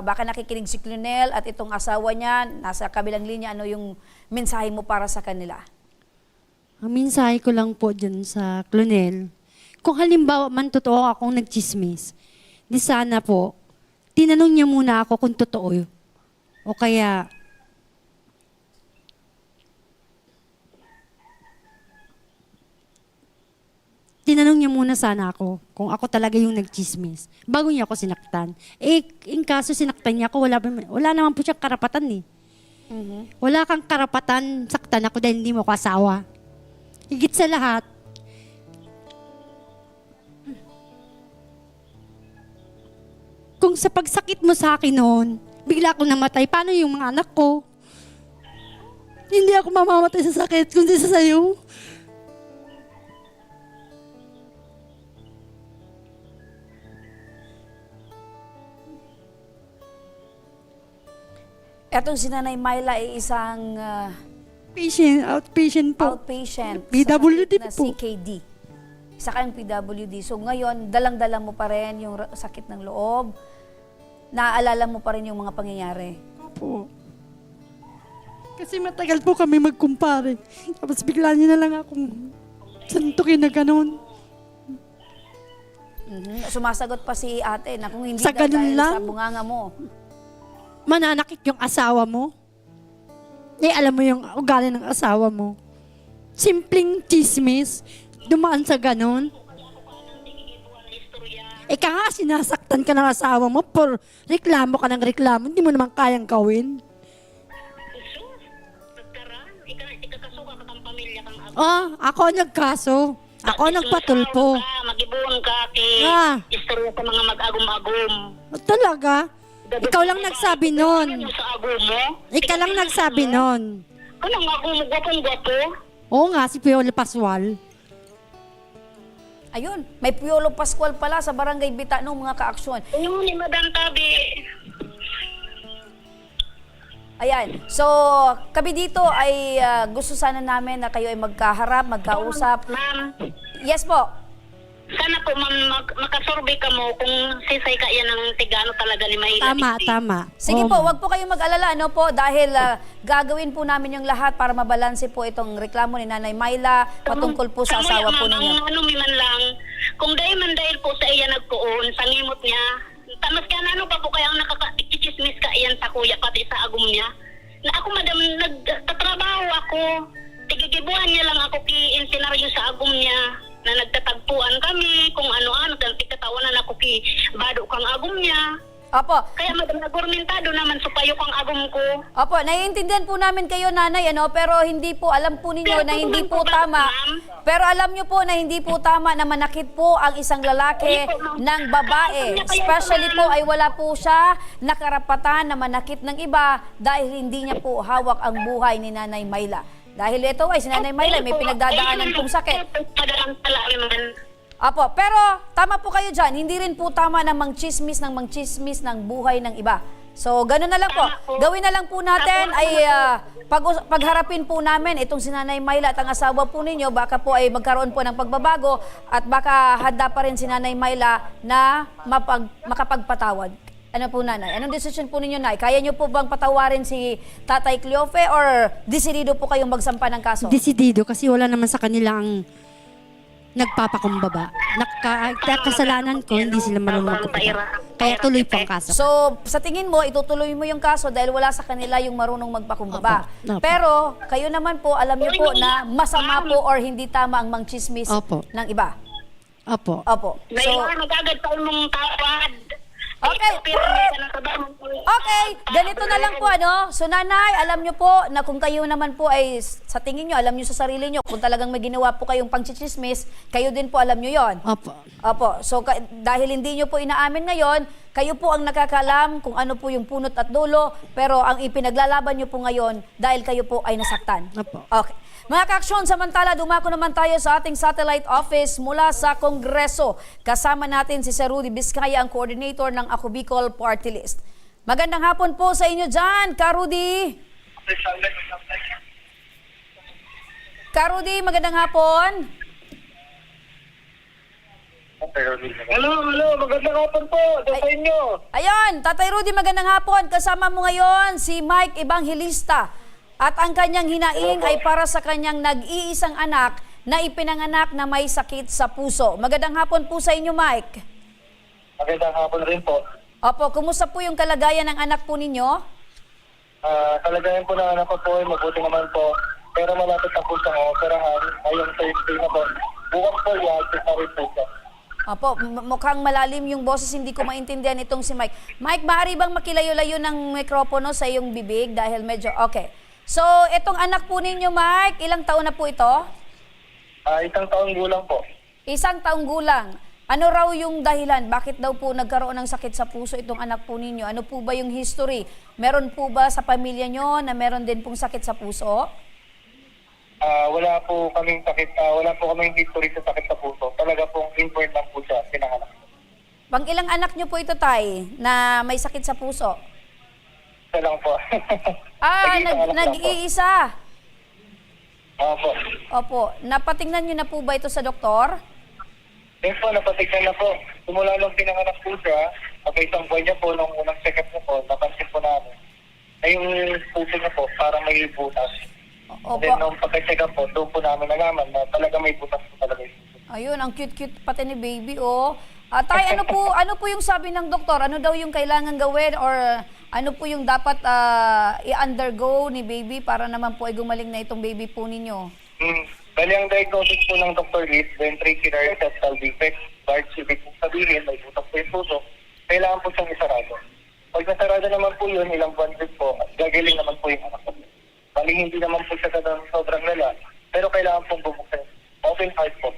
C: baka nakikinig si Clonel at itong asawa niya, nasa kabilang linya, ano yung mensahe mo para sa kanila?
D: Ang mensahe ko lang po dyan sa Clonel, kung halimbawa man totoo akong nagchismis, di sana po, tinanong niya muna ako kung totoo. O kaya, tinanong niya muna sana ako kung ako talaga yung nagchismis bago niya ako sinaktan. In kaso sinaktan niya ako, wala naman po siyang karapatan eh. Wala kang karapatan saktan ako dahil hindi mo ko asawa. Higit sa lahat, kung sa pagsakit mo sa akin noon, bigla akong namatay, paano yung mga anak ko? Hindi ako mamamatay sa sakit, kundi sa sayo.
C: Etong si Nanay Myla ay isang
D: Outpatient po.
C: outpatient
D: PWD
C: sa sakit na
D: po.
C: CKD. Isa kang PWD. So ngayon, dalang-dala mo pa rin yung sakit ng loob. Naaalala mo pa rin yung mga pangyayari.
D: Opo. Kasi matagal po kami magkumpare. Tapos bigla niya na lang akong santukin na ganun.
C: Sumasagot pa si ate na kung hindi
D: Sa
C: dahil
D: ganun lang?
C: sa bunganga mo.
D: Mananakit yung asawa mo. Alam mo yung ugali ng asawa mo. Simpleng chismis, dumaan sa ganun. Ika nga, sinasaktan ka ng asawa mo, por reklamo ka ng reklamo, hindi mo naman kayang gawin. Ako nagkaso. Ako nagpatulpo.
E: Mag-ibon ka, istorya sa mga mag-agum-agum.
D: Talaga? Ikaw lang nagsabi nun.
E: Sa agum mo?
D: Ikaw lang nagsabi nun.
E: Anong agum mo? Gwapong-gwapo?
D: Oo nga, si Piolo Pascual.
C: Ayun, may Piolo Pascual pala sa Barangay Bitano, mga kaaksyon.
E: Ayun, ni Madam Tabi.
C: Ayan, so kami dito ay gusto sana namin na kayo ay magkaharap, magkausap.
E: Ma'am,
C: Yes po.
E: sana po ma'am makasurvey ka mo kung sisay ka yan ng tigano talaga ni Mahila.
D: Tama.
C: Sige
D: Oo.
C: po, wag po kayong mag-alala, ano po, dahil gagawin po namin yung lahat para mabalanse po itong reklamo ni Nanay Myla patungkol po sa asawa po ninyo.
E: Ano man lang, kung dahil po sa iya nagtuon, sa ngimot niya, tamas ka na ano pa po kaya ang nakakichismis ka iyan sa kuya, pati sa agum niya. Na ako madam, nagtatrabaho ako, tigigibuhan niya lang ako ki-insenaryo sa agum niya, na nagtatagpuan kami, kung ano-ano, nagtatawanan ako ki bado kang agum niya.
C: Opo.
E: Kaya nagurmentado naman supayo kang agom ko.
C: Opo, naiintindihan po namin kayo, nanay, pero hindi po, alam po ninyo na hindi po tama. Pero alam nyo po na hindi po tama na manakit po ang isang lalaki ng babae. Especially po ay wala po siya nakarapatan na manakit ng iba dahil hindi niya po hawak ang buhay ni Nanay Myla. Dahil ito ay si Nanay Myla may pinagdadaanan pong sakit.
E: Padalang tala naman.
C: Apo, pero tama po kayo dyan, hindi rin po tama na mangchismis ng buhay ng iba. So, gano'n na lang po. Gawin na lang po natin ay pagharapin po namin itong si Nanay Myla at ang asawa po ninyo, baka po ay magkaroon po ng pagbabago at baka handa pa rin si Nanay Myla na makapagpatawad. Ano po, nanay? Anong decision po ninyo, nay? Kaya nyo po bang patawarin si Tatay Cleofe or desidido po kayong magsampa ng kaso?
D: Desidido kasi wala naman sa kanila ang nagpapakumbaba. Kasalanan ko, hindi sila marunong magkumbaba. Kaya tuloy po ang kaso.
C: So, sa tingin mo, itutuloy mo yung kaso dahil wala sa kanila yung marunong magpakumbaba.
D: Opo.
C: Pero, kayo naman po, alam niyo po na masama po or hindi tama ang mangchismis
D: Opo.
C: ng iba.
D: Opo.
C: Opo.
E: So, nagagad pa mong tawad.
C: Okay. Okay, ganito na lang po, So, nanay, alam nyo po na kung kayo naman po ay sa tingin nyo, alam nyo sa sarili nyo, kung talagang may ginawa po kayong pangchichismis, kayo din po alam nyo yon.
D: Opo.
C: Opo. So, dahil hindi nyo po inaamin ngayon, kayo po ang nakakalam kung ano po yung punot at dulo, pero ang ipinaglalaban nyo po ngayon dahil kayo po ay nasaktan.
D: Opo.
C: Okay. Mga kaaksyon, samantala, dumako naman tayo sa ating satellite office mula sa Kongreso. Kasama natin si Sir Rudy Vizcaya, ang coordinator ng Ako Bicol Party List. Magandang hapon po sa inyo dyan, Ka Rudy. Ka Rudy, magandang hapon.
G: Hello, magandang hapon po sa inyo.
C: Ayun, Tatay Rudy, magandang hapon. Kasama mo ngayon si Mike Evangelista. At ang kanyang hinaing ay para sa kanyang nag-iisang anak na ipinanganak na may sakit sa puso. Magandang hapon po sa inyo, Mike.
H: Magandang hapon rin po.
C: Opo, kumusta po yung kalagayan ng anak po ninyo?
H: Kalagayan po ng anak ko po ay mabuti naman po. Pero malapit na po sa operahan. Ngayong Thursday na po. Bukas po yan, cesarean po siya.
C: Opo, mukhang malalim yung boses, hindi ko maintindihan itong si Mike. Mike, maaari bang makilayo-layo ng mikropono sa iyong bibig dahil medyo, okay. So, itong anak po ninyo, Mike, ilang taon na po ito?
H: Isang taong gulang po.
C: Isang taong gulang. Ano raw yung dahilan? Bakit daw po nagkaroon ng sakit sa puso itong anak po ninyo? Ano po ba yung history? Meron po ba sa pamilya nyo na meron din pong sakit sa puso?
H: Wala po kaming sakit, wala po kaming history sa sakit sa puso. Talaga pong inborn lang po siya, pinanganak.
C: Pang ilang anak nyo po ito, Tay, na may sakit sa puso?
H: Isa lang po.
C: Nag-iisa.
H: Opo.
C: Opo. Napatingnan nyo na po ba ito sa doktor?
H: Yes po, napatignan na po. Simula nung pinanganak po siya, isang buwan niya po, nung unang check-up niya po, napansin po namin. Ay yung puso niya po, parang may butas.
C: Opo.
H: Then nung pagka-check up po, doon po namin nalaman na talaga may butas po talaga yung puso.
C: Ayun, ang cute-cute pati ni baby, oh. Tay, ano po yung sabi ng doktor? Ano daw yung kailangan gawin or ano po yung dapat i-undergo ni baby para naman po ay gumaling na itong baby po ninyo?
H: Bali, ang diagnosis po ng doctor is ventricular septal defect. Large ibig po sabihin, may butas po yung puso. Kailangan po siyang isarado. Pag nasarado naman po yun, ilang buwan din po, gagaling naman po yung anak ko. Bali, hindi naman po siya sobrang lala. Pero kailangan pong bubuksan. Open heart po.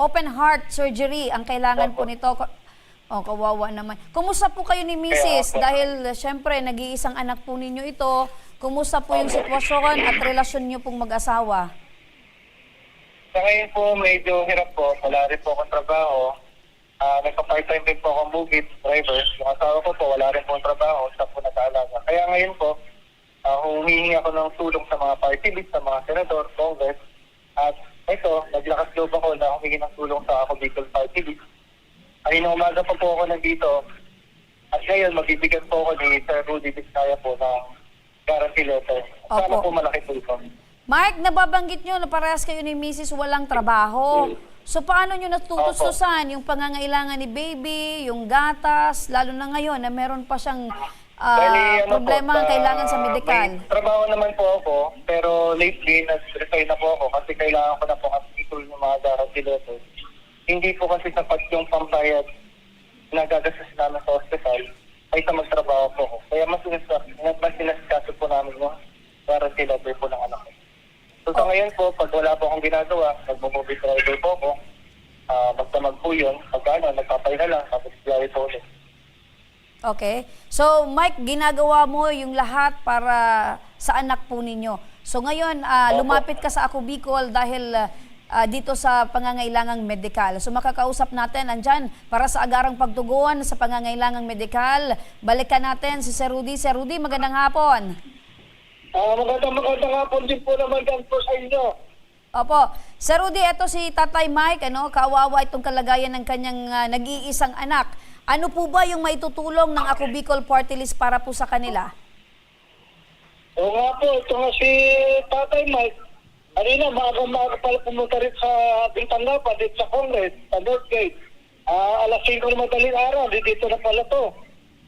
C: Open heart surgery ang kailangan po nito. Oh, kawawa naman. Kumusta po kayo ni Mrs.? Dahil syempre, nag-iisang anak po ninyo ito. Kumusta po yung sitwasyon at relasyon niyo pong mag-asawa?
H: Sa ngayon po, medyo hirap po. Wala rin po akong trabaho. Nagpa-part-time din po akong movie driver. Yung asawa ko po, wala rin po akong trabaho. Siya po nag-aalaga. Kaya ngayon po, humihingi ako ng tulong sa mga party list, sa mga senador, congress. At ito, naglakas loob ako na humingi ng tulong sa Ako Bicol Party List. Ay, nung umaga pa po ako nandito. At ngayon, magbibigyan po ako ni Sir Rudy Vizcaya po ng guarantee letter. Sana po malaki po ito.
C: Mike, nababanggit nyo na parehas kayo ni Mrs. walang trabaho. So paano nyo natutustusan yung pangangailangan ni baby, yung gatas, lalo na ngayon na meron pa siyang problema ang kailangan sa medical?
H: May trabaho naman po ako, pero lately nag-resign na po ako kasi kailangan ko na po kasi ng mga guarantee letter. Hindi po kasi sapat yung pambayad na gagastos namin sa hospital. kaysa magtrabaho po ako. Kaya mas sinasikaso po namin yung guarantee letter po ng anak ko. So sa ngayon po, pag wala po akong ginagawa, nagmo-movie driver po ako, magdamag po yun, pagkano, nagpapay na lang, tapos biyahe po ulit.
C: Okay. So, Mike, ginagawa mo yung lahat para sa anak po ninyo. So, ngayon, lumapit ka sa Ako Bicol dahil dito sa pangangailangang medikal. So, makakausap natin andyan para sa agarang pagtugon sa pangangailangang medikal. Balikan natin si Sir Rudy. Sir Rudy, magandang hapon.
H: Magandang hapon din po naman dyan po sa inyo.
C: Opo. Sir Rudy, ito si Tatay Mike, kawawa itong kalagayan ng kanyang nag-iisang anak. Ano po ba yung maitutulong ng Ako Bicol Party List para po sa kanila?
H: Oo nga po, ito nga si Tatay Mike. Kanina, maaga pala pumunta rin sa Bintangapa, dito sa Congress, sa Northgate. Alas 5 na madaling araw, dito na pala to.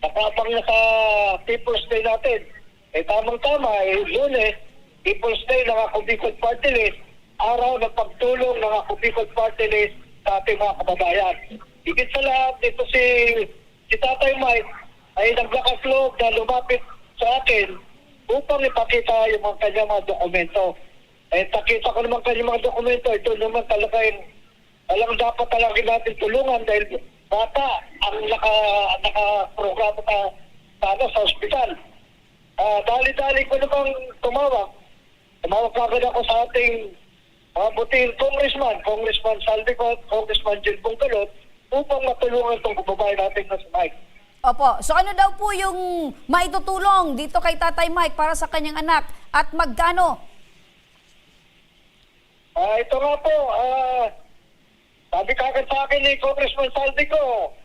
H: Nakapang na sa People's Day natin. Tamang-tama, Lunes, People's Day ng Ako Bicol Party List, araw ng pagtulong ng Ako Bicol Party List sa ating mga kababayan. Higit sa lahat, ito si Tatay Mike ay naglakas loob na lumapit sa akin upang ipakita yung mga kanyang mga dokumento. Nakita ko naman kanyang mga dokumento, ito naman talaga yung alam dapat talaga natin tulungan dahil bata ang nakaprograma sa ospital. Dali-dali ko namang tumawag agad ako sa ating buting Congressman Saldico, Congressman Jill Bungkalot, upang matulungan itong kababayan natin na si Mike.
C: Opo. So ano daw po yung maitutulong dito kay Tatay Mike para sa kanyang anak at magkano?
H: Ito nga po, sabi kagad sa akin ni Congressman Saldico,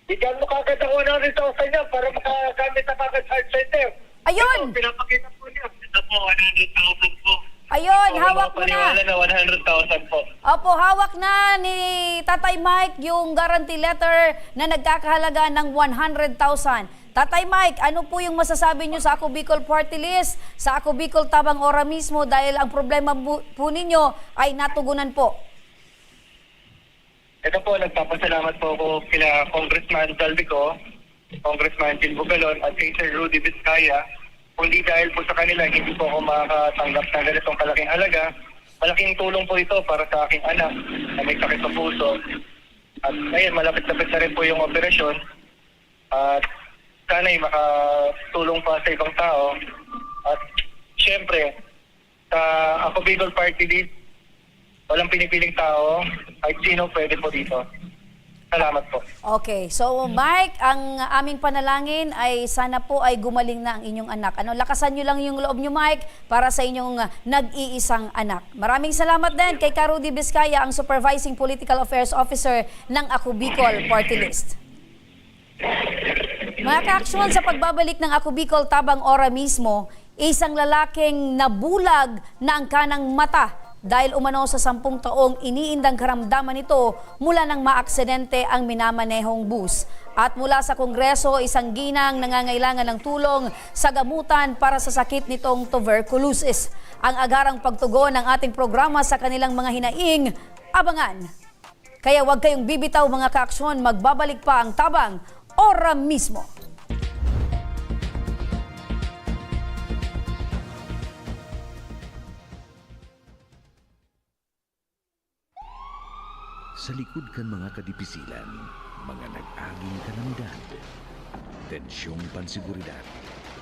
H: bigyan mo kagad ang 100,000 niya para makagamit na kagad sa heart center.
C: Ayun!
H: Ito, pinapakita po niya. Ito po, 100,000 po.
C: Ayun, hawak mo na.
H: Na 100,000 po.
C: Opo, hawak na ni Tatay Mike yung guarantee letter na nagkakahalaga ng 100,000. Tatay Mike, ano po yung masasabi nyo sa Ako Bicol Party List, sa Ako Bicol Tabang Ora mismo dahil ang problema po ninyo ay natugunan po?
H: Ito po, nagpapasalamat po ako kila Congressman Saldico, Congressman Jill Bungkalot at kay Sir Rudy Vizcaya. Kundi dahil po sa kanila, hindi po ako makakatanggap ng ganitong kalaking halaga. Malaking tulong po ito para sa aking anak na may sakit sa puso. At ngayon, malapit-lapit na rin po yung operasyon. At sana'y makatulong pa sa ibang tao. At syempre, sa Ako Bicol Party List, walang pinipiling tao. Kahit sino pwede po dito. Salamat po.
C: Okay. So, Mike, ang aming panalangin ay sana po ay gumaling na ang inyong anak. Lakasan nyo lang yung loob nyo, Mike, para sa inyong nag-iisang anak. Maraming salamat din kay Rudy Vizcaya, ang Supervising Political Affairs Officer ng Ako Bicol Party List. Mga ka-aksyon, sa pagbabalik ng Ako Bicol Tabang Ora mismo, isang lalaking nabulag na ang kanang mata dahil umano sa 10 taong iniindang karamdaman nito mula nang maaksidente ang minamanehong bus. At mula sa Kongreso, isang ginang nangangailangan ng tulong sa gamutan para sa sakit nitong tuberculosis. Ang agarang pagtugon ng ating programa sa kanilang mga hinaing, abangan. Kaya huwag kayong bibitaw mga ka-aksyon, magbabalik pa ang Tabang Ora mismo.
I: Sa likod kan mga kadipisilan, mga nag-aging kanamdan, tensyong pansiguridad,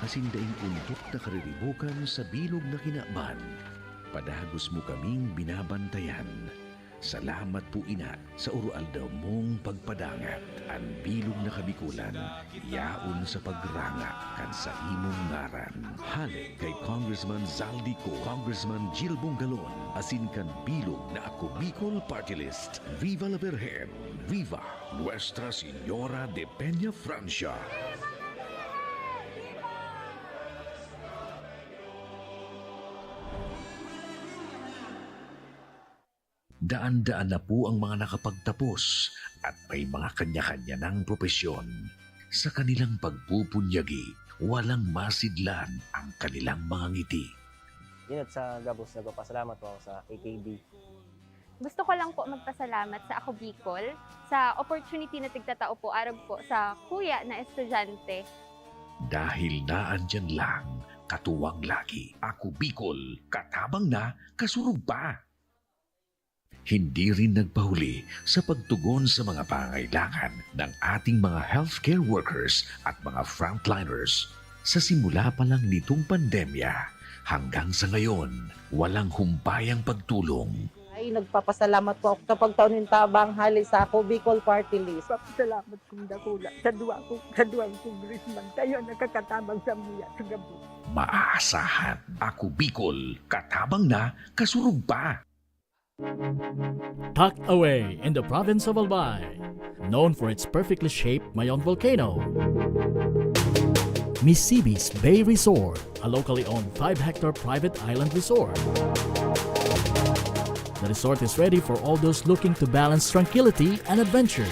I: asindaing undok na kariribukan sa bilog na kinaaban, padagos mo kaming binabantayan. Salamat po ina sa urualdaw mong pagpadangat, ang bilog na kabikulan, yaon sa pagranga kan sa imong ngaran. Halik kay Congressman Zaldico, Congressman Jill Bungkalot, asin kan bilog na Ako Bicol Party List. Viva la Virgen! Viva Nuestra Señora de Peña Francia! Daan-daan na po ang mga nakapagtapos at may mga kanya-kanya ng propesyon. Sa kanilang pagpupunyagi, walang masidlan ang kanilang mga ngiti.
J: Yun at sa Gabos, nagpapasalamat po ako sa AKB Gusto ko lang po magpasalamat sa Ako Bicol sa opportunity na tigtatao po araw po sa kuya na estudyante.
I: Dahil naandyan lang, katuwang lagi, Ako Bicol, katabang na, kasurug pa. Hindi rin nagpahuli sa pagtugon sa mga pangailangan ng ating mga healthcare workers at mga frontliners. Sa simula pa lang nitong pandemya, hanggang sa ngayon, walang humpayang pagtulong.
B: Ay, nagpapasalamat po ako sa pagtaunin tabang hali sa Ako Bicol Party List.
K: Salamat kong dakula sa duwang congressman. Tayo nakakatabang sa muya sa gabi.
I: Maaasahan, Ako Bicol, katabang na, kasurug pa.
L: Tucked away in the province of Albay, known for its perfectly shaped Mayon volcano, Misibis Bay Resort, a locally owned 5-hectare private island resort. The resort is ready for all those looking to balance tranquility and adventure.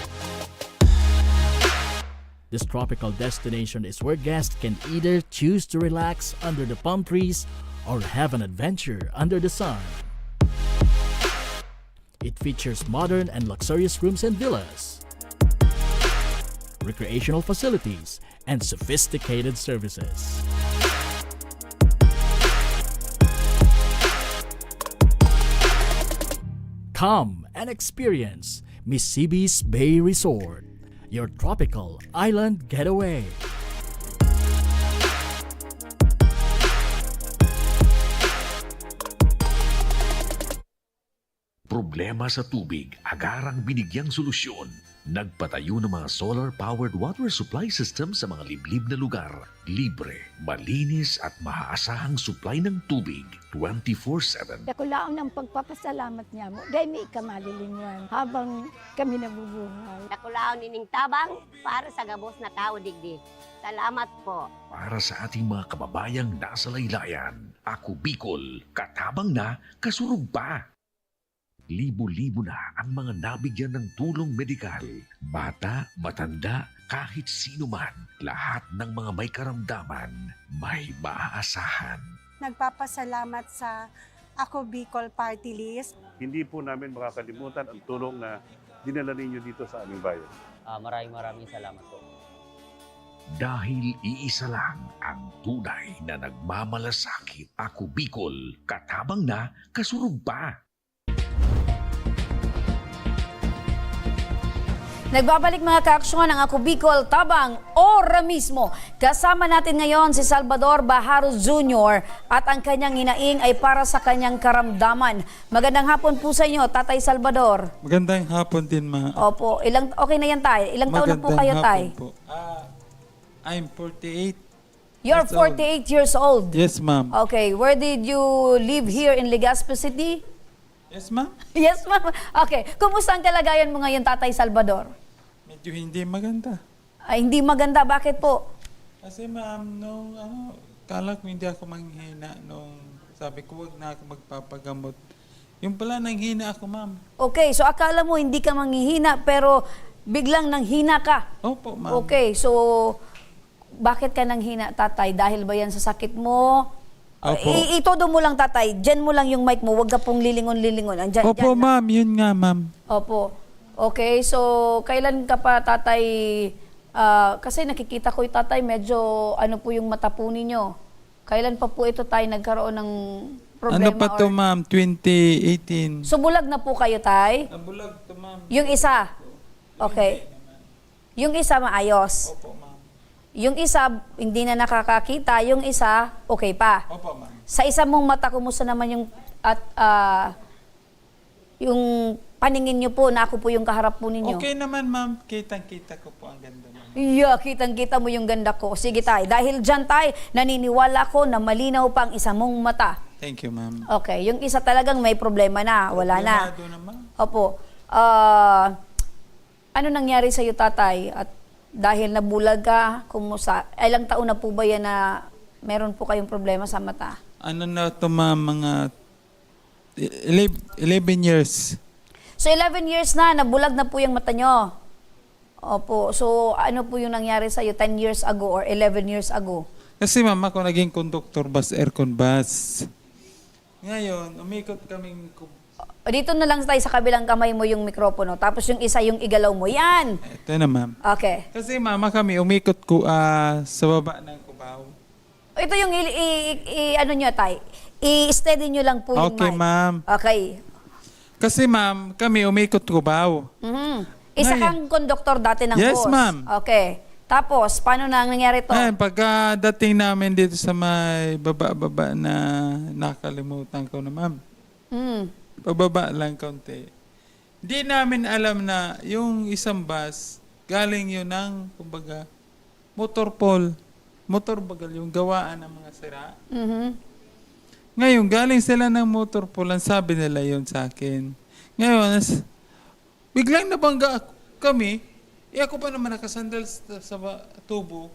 L: This tropical destination is where guests can either choose to relax under the palm trees or have an adventure under the sun. It features modern and luxurious rooms and villas, recreational facilities, and sophisticated services. Come and experience Misibis Bay Resort, your tropical island getaway.
I: Problema sa tubig, agarang binigyang solusyon. Nagpatayo ng mga solar-powered water supply system sa mga liblib na lugar. Libre, malinis at maaasahang supply ng tubig 24/7.
K: Ako laon ng pagpapasalamat niya mo. Dahil may ikamalilingan habang kami nabubuhay.
B: Nakulaon nining tabang para sa gabos na tao digdi. Salamat po.
I: Para sa ating mga kababayang nasa laylayan, Ako Bicol, katabang na, kasurug pa. Libo-libo na ang mga nabigyan ng tulong medikal. Bata, matanda, kahit sino man, lahat ng mga may karamdaman, may maaasahan.
K: Nagpapasalamat sa Ako Bicol Party List.
M: Hindi po namin makakalimutan ang tulong na dinala ninyo dito sa aming bayan.
B: Maraming salamat po.
I: Dahil iisa lang ang tunay na nagmamalasakit. Ako Bicol, katabang na, kasurug pa.
C: Nagbabalik mga kaaksyon ang Ako Bicol Tabang ora mismo. Kasama natin ngayon si Salvador Baharos Jr. at ang kanyang hinaing ay para sa kanyang karamdaman. Magandang hapon po sa inyo, Tatay Salvador.
N: Magandang hapon din, ma.
C: Opo, okay na yan, Tay. Ilang taon na po kayo, Tay?
N: Po. I'm 48.
C: You're 48 years old?
N: Yes, ma'am.
C: Okay, where did you live here in Legazpi City?
N: Yes, ma'am.
C: Yes, ma'am. Okay, kumusta ang kalagayan mo ngayon, Tatay Salvador?
N: Medyo hindi maganda.
C: Ay, hindi maganda. Bakit po?
N: Kasi, ma'am, nung kala ko hindi ako manghina nung sabi ko, wag na ako magpapagamot. Yung pala, nanghina ako, ma'am.
C: Okay, so akala mo hindi ka manghihina, pero biglang nanghina ka.
N: Opo, ma'am.
C: Okay, so bakit ka nanghina, Tatay? Dahil ba yan sa sakit mo?
N: Opo.
C: Itodo mo lang, Tatay. Diyan mo lang yung mic mo. Huwag ka pong lilingon-lilingon. Andyan,
N: Opo,
C: dyan lang.
N: ma'am. Yun nga, ma'am.
C: Opo. Okay, so kailan ka pa, Tatay? Kasi nakikita ko yung Tatay, medyo ano po yung mata po ninyo. Kailan pa po ito tayo nagkaroon ng problema?
N: Ano pa to, ma'am? 2018.
C: So bulag na po kayo, Tay?
N: Bulag to, ma'am.
C: Yung isa? Okay. Yung isa maayos?
N: Opo, ma'am.
C: Yung isa, hindi na nakakakita. Yung isa, okay pa.
N: Opo, ma'am.
C: Sa isa mong mata, kumusta naman yung yung paningin nyo po na ako po yung kaharap po ninyo?
N: Okay naman, ma'am. Kitang-kita ko po ang ganda, ma'am.
C: Yeah, kitang-kita mo yung ganda ko. Sige, Tay. Dahil dyan, Tay, naniniwala ko na malinaw pa ang isa mong mata.
N: Thank you, ma'am.
C: Okay. Yung isa talagang may problema na. Wala na.
N: Problemado naman.
C: Opo. Ano nangyari sa'yo, Tatay? At dahil nabulag ka, kumusta? Ilang taon na po ba yan na meron po kayong problema sa mata?
N: Ano na ito, ma'am? Mga 11 years.
C: So 11 years na, nabulag na po yung mata nyo. Opo. So ano po yung nangyari sa'yo 10 years ago or 11 years ago?
N: Kasi ma'am, ako naging conductor bus, aircon bus. Ngayon, umikot kaming
C: O dito na lang tayo sa kabilang kamay mo yung mikropono. Tapos yung isa yung igalaw mo. Yan.
N: Ito na, ma'am.
C: Okay.
N: Kasi mama kami, umikot ko sa baba ng Cubao.
C: Ito yung ano nyo, tay. I-steady nyo lang po yung
N: Okay,
C: mic.
N: ma'am.
C: Okay.
N: Kasi ma'am, kami umikot Cubao.
C: Mhm. Isa
N: Ngayon.
C: kang konduktor dati ng
N: Yes,
C: bus.
N: ma'am.
C: Okay. Tapos, paano na nangyari to?
N: Ngayon, pagkadating namin dito sa may baba-baba na nakalimutan ko na, ma'am.
C: Mm.
N: Pababa lang kaunti. Hindi namin alam na yung isang bus, galing yun ng, kumbaga, motor bagal, yung gawaan ng mga sira.
C: Mhm.
N: Ngayon, galing sila ng motor pool, ang sabi nila yun sa akin. Ngayon, biglang nabangga kami, ako pa naman nakasandal sa tubo,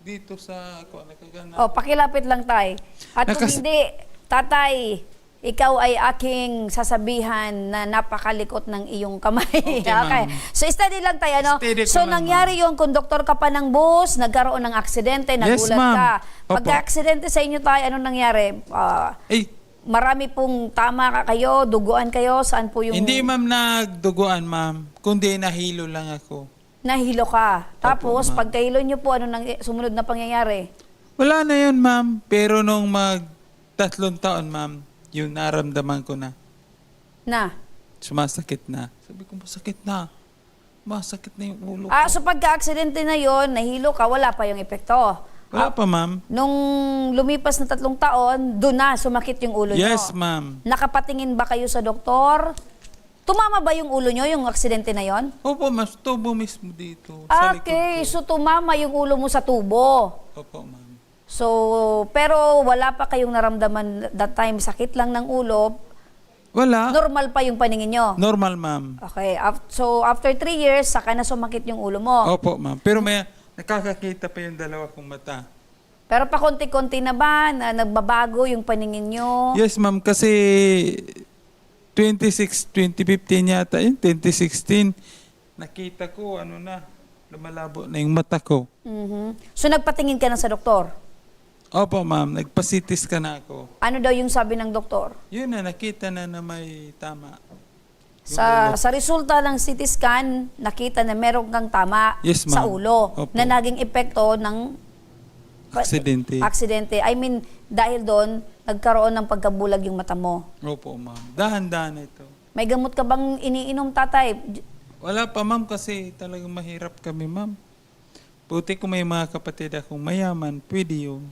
N: dito sa ako, nakagana.
C: O, pakilapit lang, tay. At kung hindi, tatay, ikaw ay aking sasabihan na napakalikot ng iyong kamay.
N: Okay,
C: Okay.
N: ma'am.
C: So, steady lang tayo, ano?
N: Steady ko
C: So,
N: lang,
C: nangyari yung konduktor ka pa ng bus, nagkaroon ng aksidente, nagulat
N: ma'am.
C: ka.
N: Opo.
C: Pagka-aksidente sa inyo tayo, anong nangyari? Marami pong tama kayo, duguan kayo, saan po yung...
N: Hindi ma'am nagduguan ma'am, kundi nahilo lang ako.
C: Nahilo ka. Tapos,
N: ma'am.
C: pagkahilo nyo po, ano nang sumunod na pangyayari?
N: Wala na yun ma'am, pero nung 3 taon ma'am, yung naramdaman ko na,
C: Na?
N: sumasakit na. Sabi ko, masakit na. Masakit na yung ulo ko.
C: So pagka-aksidente na yon, nahilo ka, wala pa yung epekto.
N: Wala pa ma'am.
C: Nung lumipas na 3 taon, doon na sumakit yung ulo nyo.
N: Yes ma'am.
C: Nakapatingin ba kayo sa doktor? Tumama ba yung ulo nyo, yung aksidente na yon?
N: Opo mas tubo mismo dito. Sa likod
C: Okay,
N: ko.
C: so tumama yung ulo mo sa tubo.
N: Opo ma'am.
C: So, pero wala pa kayong naramdaman that time, sakit lang ng ulo.
N: Wala.
C: Normal pa yung paningin nyo.
N: Normal ma'am.
C: Okay, so after 3 years, saka na sumakit yung ulo mo.
N: Opo ma'am. Pero may nakakakita pa yung 2 kong mata.
C: Pero pa konti-konti na ba na nagbabago yung paningin nyo?
N: Yes ma'am, kasi 2015 yata yun, 2016, nakita ko lumalabo na yung mata ko.
C: Mhm. So nagpatingin ka na sa doktor?
N: Opo ma'am, nagpa-CT scan na ako.
C: Ano daw yung sabi ng doktor?
N: Yun na, nakita na may tama.
C: Sa resulta ng CT scan, nakita na meron kang tama
N: Yes,
C: sa
N: ma'am.
C: ulo
N: Opo.
C: na naging epekto ng aksidente. I mean, dahil doon, nagkaroon ng pagkabulag yung mata mo.
N: Opo ma'am, dahan-dahan ito.
C: May gamot ka bang iniinom, tatay?
N: Wala pa ma'am kasi talagang mahirap kami ma'am. Buti kung may mga kapatid akong mayaman, pwede yun.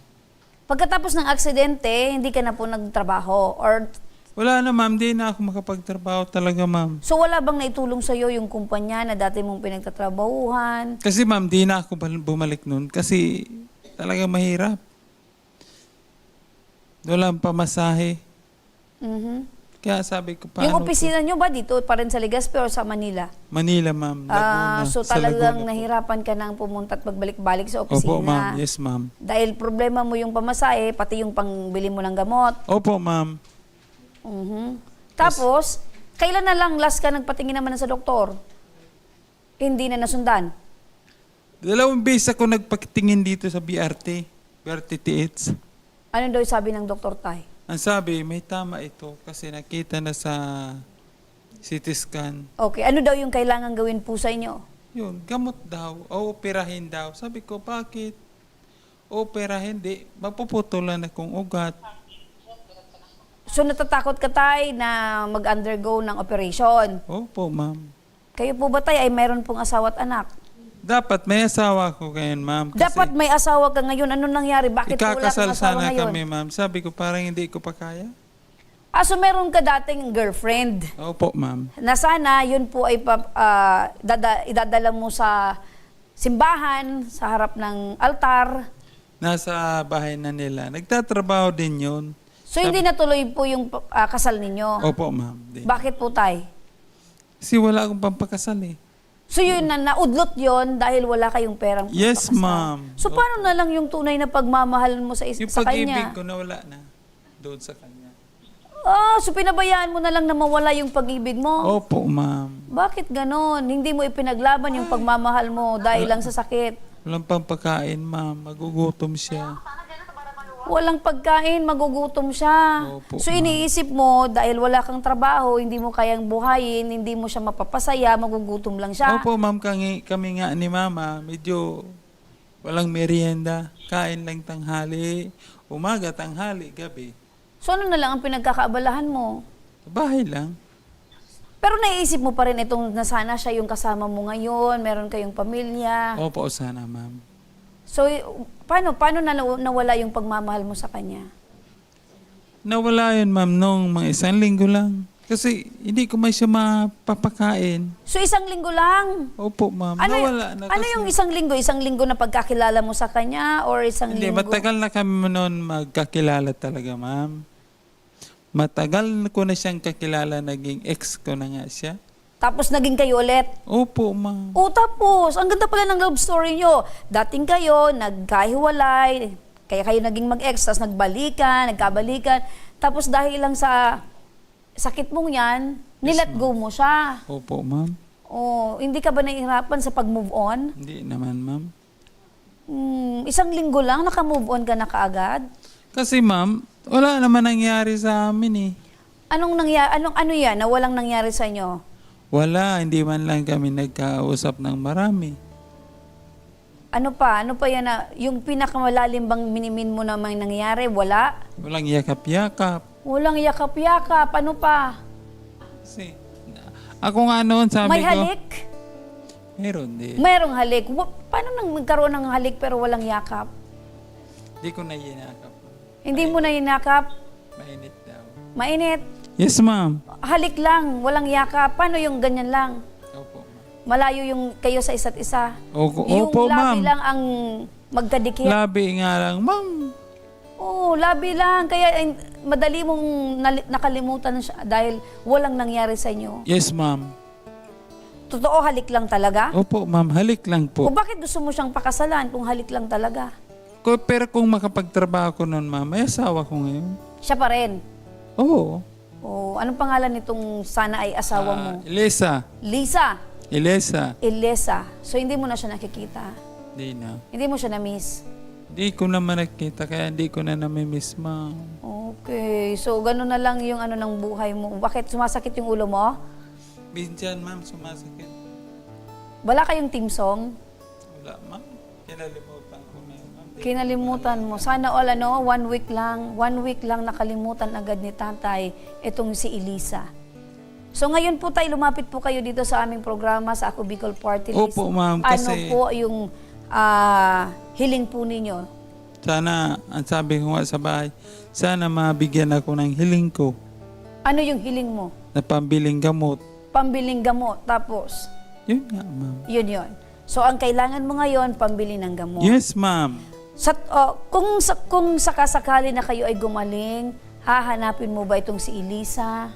C: Pagkatapos ng aksidente, hindi ka na po nagtrabaho? Or
N: Wala na ma'am, di na ako makapagtrabaho talaga ma'am.
C: so wala bang naitulong sa'yo yung kumpanya na dati mong pinagtatrabahuhan?
N: Kasi ma'am, di na ako bumalik nun kasi talaga mahirap. Walang pamasahe.
C: Mhm.
N: Kaya sabi ko,
C: Yung
N: paano
C: opisina nyo ba dito pa rin sa Legazpi or sa Manila?
N: Manila ma'am, Laguna.
C: So
N: sa
C: talagang
N: Laguna po.
C: nahirapan ka nang pumunta at pagbalik-balik sa opisina.
N: Opo ma'am, yes ma'am.
C: Dahil problema mo yung pamasahe, pati yung pangbili mo ng gamot.
N: Opo ma'am.
C: Mhm. Tapos, kailan na lang last ka nagpatingin naman sa doktor? Hindi na nasundan.
N: 2 beses ako nagpakitingin dito sa BRT TH.
C: Ano daw sabi ng doktor, tay?
N: Ang sabi, may tama ito kasi nakita na sa CT scan.
C: Okay, ano daw yung kailangan gawin po sa inyo?
N: Yun, gamot daw, o operahin daw. Sabi ko, bakit? Operahin, di. Mapuputulan akong ugat.
C: So natatakot ka, tay, na mag-undergo ng operation?
N: Opo, ma'am.
C: Kayo po ba, tay, ay meron pong asawa at anak?
N: Dapat may asawa ko ngayon, ma'am. Kasi
C: Dapat may asawa ka ngayon. Ano nangyari? Bakit wala
N: ikakasal
C: kang asawa
N: sana
C: ngayon?
N: kami, ma'am. Sabi ko, parang hindi ko pa kaya.
C: So meron ka dating girlfriend
N: Opo, ma'am.
C: na sana yun po ay idadala mo sa simbahan, sa harap ng altar.
N: Nasa bahay na nila. Nagtatrabaho din yun.
C: So hindi natuloy po yung kasal ninyo?
N: Opo, ma'am. Di.
C: Bakit po, tay?
N: Kasi wala akong pampakasal eh.
C: So yun, naudlot yon dahil wala kayong perang
N: Yes,
C: pakasal.
N: ma'am.
C: So paano na lang yung tunay na pagmamahal mo sa
N: Yung
C: sa
N: pag-ibig
C: kanya?
N: ko nawala na doon sa kanya.
C: So pinabayaan mo na lang na mawala yung pag-ibig mo?
N: Opo, ma'am.
C: Bakit ganon? Hindi mo ipinaglaban yung pagmamahal mo dahil lang sa sakit?
N: Walang pampakain, ma'am. Magugutom siya.
C: Walang pagkain, magugutom siya.
N: Opo,
C: So iniisip mo, dahil wala kang trabaho, hindi mo kayang buhayin, hindi mo siya mapapasaya, magugutom lang siya.
N: Opo, ma'am, kami nga ni mama, medyo walang merienda. Kain lang tanghali, umaga, tanghali, gabi.
C: So ano na lang ang pinagkakaabalahan mo?
N: Bahay lang.
C: Pero naiisip mo pa rin itong na sana siya yung kasama mo ngayon, meron kayong pamilya.
N: Opo, sana, ma'am.
C: So paano nawala yung pagmamahal mo sa kanya?
N: Nawala yun, ma'am, nung mga 1 linggo lang. Kasi hindi ko may siya mapapakain.
C: So 1 linggo lang?
N: Opo, ma'am.
C: Ano,
N: Nawala na
C: ano
N: kasi.
C: yung 1 linggo? 1 linggo na pagkakilala mo sa kanya or 1
N: Hindi,
C: linggo?
N: matagal na kami noon magkakilala talaga, ma'am. Matagal ko na siyang kakilala, naging ex ko na nga siya.
C: Tapos naging kayo ulit?
N: Opo, ma'am.
C: O tapos, ang ganda pala ng love story nyo. Dating kayo, nagkahiwalay, kaya kayo naging mag-ex, tapos nagkabalikan. Tapos dahil lang sa sakit mong yan, nilet go mo siya.
N: Opo, ma'am.
C: O, hindi ka ba nahihirapan sa pag-move on?
N: Hindi naman, ma'am.
C: 1 linggo lang, naka-move on ka na kaagad?
N: Kasi, ma'am, wala naman nangyari sa amin eh.
C: Ano yan na walang nangyari sa inyo?
N: Wala, hindi man lang kami nagkausap ng marami.
C: Ano pa yan na, yung pinakamalalim bang minimin mo namang nangyari? Wala?
N: Walang yakap-yakap.
C: Walang yakap-yakap. Ano pa?
N: Kasi, ako nga noon sabi
C: May
N: ko...
C: halik?
N: Meron din.
C: Mayroong halik. Paano nang magkaroon ng halik pero walang yakap?
N: Hindi ko na yinakap.
C: Hindi mo na yinakap?
N: Mainit daw.
C: Mainit?
N: Yes, ma'am.
C: Halik lang, walang yakap. Paano yung ganyan lang?
N: Opo, ma'am.
C: Malayo yung kayo sa isa't isa?
N: Opo,
C: Yung
N: opo,
C: labi
N: ma'am.
C: lang ang magkadikit?
N: Labi nga lang, ma'am.
C: Oo, labi lang. Kaya madali mong nakalimutan siya dahil walang nangyari sa inyo.
N: Yes, ma'am.
C: Totoo, halik lang talaga?
N: Opo, ma'am. Halik lang
C: O
N: po.
C: bakit gusto mo siyang pakasalan kung halik lang talaga?
N: Pero kung makapagtrabaho ko noon, ma'am, may asawa ko ngayon.
C: Siya pa rin?
N: Oo.
C: O, anong pangalan nitong sana ay asawa mo?
N: Elisa.
C: Lisa?
N: Elisa.
C: Elisa. So, hindi mo na siya nakikita?
N: Hindi na.
C: Hindi mo siya na-miss?
N: Hindi ko naman nakita, kaya hindi ko na namimiss, ma'am.
C: Okay. So, gano'n na lang yung ano ng buhay mo. Bakit? Sumasakit yung ulo mo?
N: Minsan, ma'am, sumasakit.
C: Wala kayong team song?
N: Wala, ma'am. Kinalimutan ko na yun, ma'am.
C: Kinalimutan mo. Sana all 1 week lang. 1 week lang nakalimutan agad ni tatay itong si Elisa. So ngayon po tayo, lumapit po kayo dito sa aming programa sa Ako Bicol Party List.
N: Opo, ma'am,
C: Ano
N: kasi-
C: po yung hiling po ninyo?
N: Sana, ang sabi ko nga sa bahay, sana mabigyan ako ng hiling ko
C: Ano yung hiling mo?
N: na pambiling gamot.
C: Pambiling gamot. Tapos,
N: Yun nga, ma'am.
C: yun. So ang kailangan mo ngayon, pambili ng gamot.
N: Yes, ma'am.
C: Kung sakasakali na kayo ay gumaling, hahanapin mo ba itong si Elisa?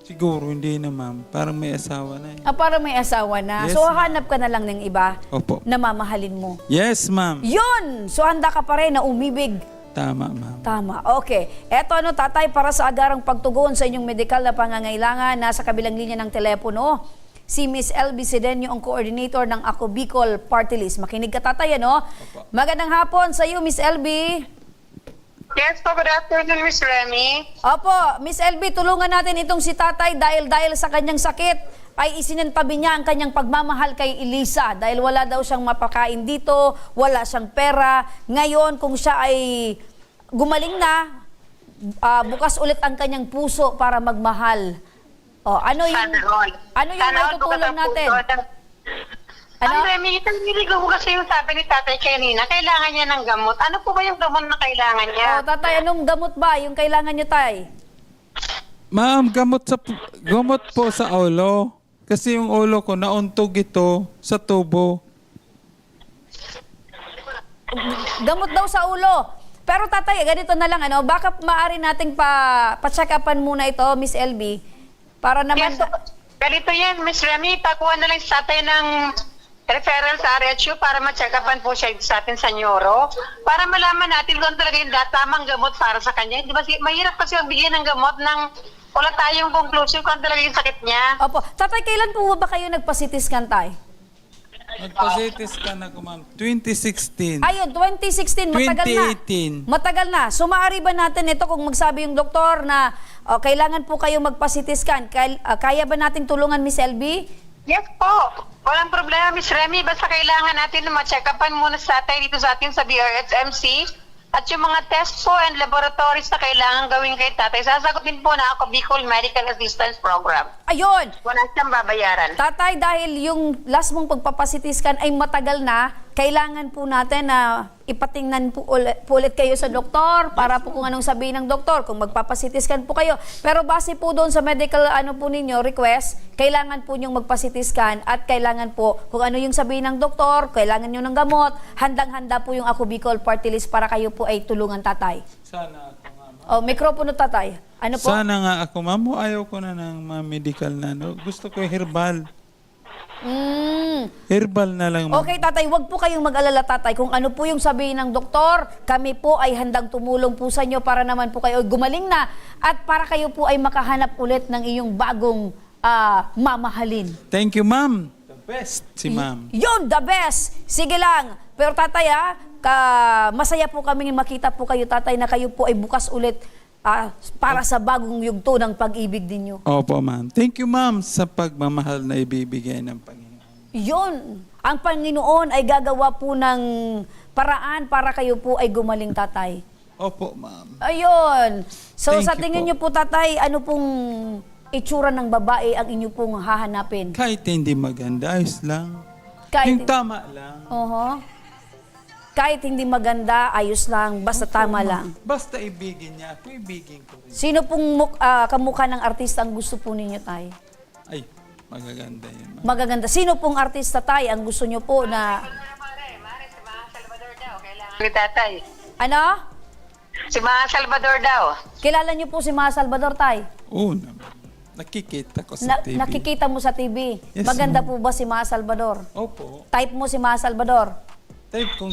N: Siguro hindi na, ma'am. Parang may asawa na eh.
C: Para may asawa na.
N: Yes,
C: So
N: ma'am.
C: hahanap ka na lang ng iba
N: Opo.
C: na mamahalin mo.
N: Yes, ma'am.
C: Yun! So handa ka pa rin na umibig.
N: Tama, ma'am.
C: Tama. Okay. Eto tatay, para sa agarang pagtugon sa inyong medikal na pangangailangan, nasa kabilang linya ng telepono, si Miss LB Sedeño, ang coordinator ng Ako Bicol Party List. Makinig ka, tatay, ano? Magandang hapon sa iyo, Miss LB.
E: Yes po, good afternoon, Miss Remy.
C: Opo, Miss LB, tulungan natin itong si tatay dahil sa kanyang sakit ay isinantabi niya ang kanyang pagmamahal kay Elisa dahil wala daw siyang mapakain dito, wala siyang pera. Ngayon, kung siya ay gumaling na, bukas ulit ang kanyang puso para magmahal. Ano yung maitutulong natin?
E: Ano? Remy, niligo ko kasi yung sabi ni tatay kanina, kailangan niya ng gamot. Ano po ba yung gamot na kailangan niya?
C: Tatay, anong gamot ba yung kailangan niyo, tay?
N: Ma'am, gamot po sa ulo. Kasi yung ulo ko, nauntog ito sa tubo.
C: Gamot daw sa ulo. Pero tatay, ganito na lang, baka maaari nating pa-check upan muna ito, Miss LB, para naman...
E: Yes, ganito yan, Miss Remy, pakuha na lang sa tatay ng referral sa RHU para ma-check upan po siya sa atin sa Nyoro. Para malaman natin kung talaga yung tamang gamot para sa kanya. Di ba, mahirap kasi ang bigyan ng gamot ng wala tayong conclusion kung talaga yung sakit niya.
C: Opo. Tatay, kailan po ba kayo nagpa-CT scan, tay?
N: Nagpa-CT scan ako, ma'am. 2016.
C: Ayun, 2016, matagal na.
N: 2018.
C: Matagal na. So maaari ba natin ito kung magsabi yung doktor na kailangan po kayo magpa-CT scan? Kaya ba nating tulungan, Miss LB?
O: Yes po. Walang problema, Miss Remy. Basta kailangan natin na ma-check-upan muna sa tayo dito sa atin sa BRSMC. At yung mga test po and laboratories na kailangan gawin kay tatay, sasagutin po na ako Bicol Medical Assistance Program.
C: Ayun!
O: Wala siyang babayaran.
C: Tatay, dahil yung last mong pagpapasitis scan ay matagal na, kailangan po natin na ipatingnan po ulit kayo sa doktor para po kung anong sabihin ng doktor, kung magpapasitis scan po kayo. Pero base po doon sa medical po ninyo, request, kailangan po nyong magpasitis scan at kailangan po kung ano yung sabihin ng doktor, kailangan nyo ng gamot, handang-handa po yung Ako Bicol Party List para kayo po ay tulungan, tatay.
N: Sana ako, ma'am.
C: Mikropono, tatay. Ano po?
N: Sana nga ako, ma'am. Ayaw ko na ng mga medical na. No? Gusto ko herbal. Herbal na lang, ma'am.
C: Okay, tatay, wag po kayong mag-alala, tatay. Kung ano po yung sabihin ng doktor, kami po ay handang tumulong po sa inyo para naman po kayo gumaling na at para kayo po ay makahanap ulit ng iyong bagong mamahalin.
N: Thank you, ma'am. The best si ma'am.
C: Yun, the best! Sige lang. Pero tatay, masaya po kami makita po kayo, tatay, na kayo po ay bukas ulit para sa bagong yugto ng pag-ibig ninyo.
N: Opo, ma'am. Thank you, ma'am, sa pagmamahal na ibibigay ng Panginoon.
C: Yun. Ang Panginoon ay gagawa po ng paraan para kayo po ay gumaling, tatay.
N: Opo, ma'am.
C: Ayun. So
N: Thank
C: sa
N: you
C: tingin
N: po.
C: niyo po, tatay, ano pong itsura ng babae ang inyo pong hahanapin?
N: Kahit hindi maganda, ayos lang.
C: Kahit-
N: Yung tama lang.
C: Kahit hindi maganda, ayos lang, basta tama lang.
N: Basta ibigin niya ako, ibigin ko rin.
C: Sino pong kamukha ng artista ang gusto po ninyo, tay?
N: Ay, magaganda yun, ma'am.
C: Magaganda. Sino pong artista, tay, ang gusto niyo po na...
O: Ni tatay.
C: Ano?
O: Si Mga Salvador daw.
C: Kilala niyo po si Mga Salvador, tay?
N: Oo naman. Nakikita ko sa TV.
C: Nakikita mo sa TV.
N: Yes,
C: Maganda
N: ma'am.
C: po ba si Mga Salvador?
N: Opo.
C: Type mo si Mga Salvador.
N: Type kong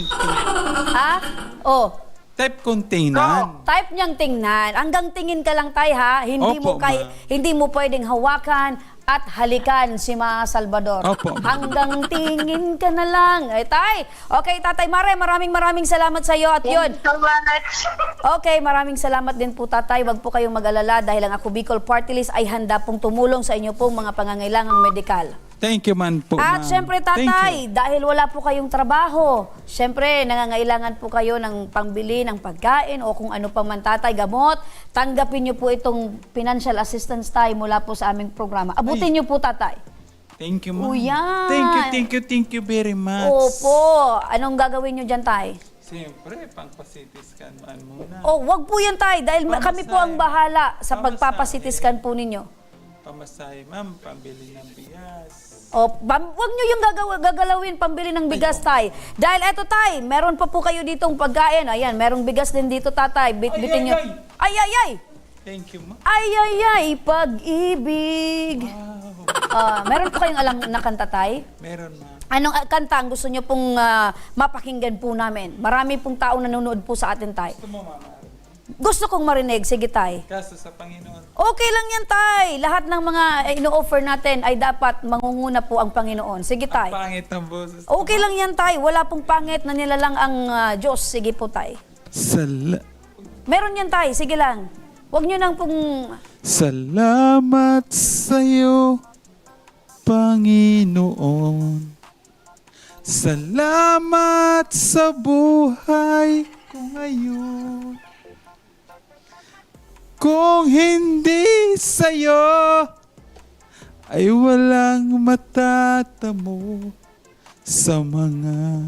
N: Type kong tingnan.
C: Type niyang tingnan. Hanggang tingin ka lang, tay, ha? Hindi
N: Opo,
C: hindi mo pwedeng hawakan at halikan si Mga Salvador.
N: Opo.
C: Hanggang tingin ka na lang. Ay, tay. Okay, Tatay Mare, maraming salamat sa iyo at yun.
O: Thank you so much.
C: Okay, maraming salamat din po, tatay. Wag po kayong mag-alala dahil ang Ako Bicol Party List ay handa pong tumulong sa inyo pong mga pangangailangang medikal.
N: Thank you, man po,
C: At
N: ma'am.
C: syempre,
N: Thank
C: tatay,
N: you.
C: dahil wala po kayong trabaho, syempre, nangangailangan po kayo ng pangbili ng pagkain o kung ano pa man, tatay, gamot, tanggapin niyo po itong financial assistance, tay, mula po sa aming programa. Abutin niyo po, tatay.
N: Thank you, ma'am.
C: O, yan.
N: Thank you very much.
C: Opo. Anong gagawin niyo dyan, tay?
N: Siyempre, pang-CT scan man muna.
C: Oh, wag po yan, tay, dahil kami po ang bahala sa
N: Pamasahe.
C: pagpapasitiskan po ninyo.
N: Pamasahe, ma'am, pambili ng bigas.
C: O, wag nyo yung gagalawin pambili ng bigas, tay. Dahil eto, tay, meron pa po kayo ditong pagkain. Ayan, merong bigas din dito, tatay. Bitin nyo. Ay!
N: Thank you, ma'am.
C: Ay, pag-ibig. Meron po kayong alam na kanta, tay?
N: Meron, ma'am.
C: Anong kanta ang gusto nyo pong mapakinggan po namin? Marami pong taong nanonood po sa atin, tay.
N: Gusto mo, mama?
C: Gusto kong marinig. Sige, tay.
N: Kaso sa Panginoon.
C: Okay lang yan, tay. Lahat ng mga ino-offer natin ay dapat mangunguna po ang Panginoon. Sige, tay.
N: Pangit ang boses.
C: Okay lang yan, tay. Wala pong pangit na nilalang ang Diyos. Sige po, tay. Meron yan, tay. Sige lang. Huwag nyo nang pong...
N: Salamat sa'yo, Panginoon. Salamat sa buhay ko ngayon. Kung hindi sa'yo, ay walang matatamo sa mga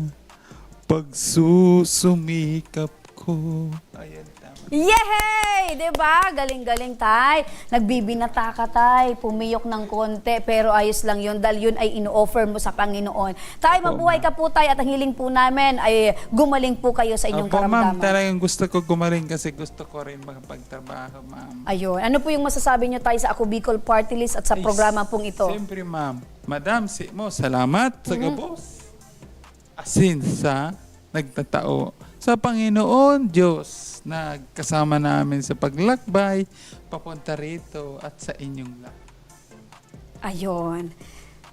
N: pagsusumikap ko. Ayan, tama.
C: Yehey! Diba? Galing-galing, tay. Nagbibinata ka, tay. Pumiyok ng konti. Pero ayos lang yun dahil yun ay ino-offer mo sa Panginoon. Tay, mabuhay ka po, tay. At ang hiling po namin ay gumaling po kayo sa inyong
N: Opo, ma'am,
C: karamdaman.
N: talagang gusto ko gumaling kasi gusto ko rin makapagtrabaho, ma'am.
C: Ayun. Ano po yung masasabi nyo, tay, sa Ako Bicol Party List at sa programa pong ito?
N: Siyempre, ma'am. Madam, salamat sa gabos. Asin sa nagtatao. Sa Panginoon, Diyos, na kasama namin sa paglakbay, papunta rito at sa inyong lahat.
C: Ayun.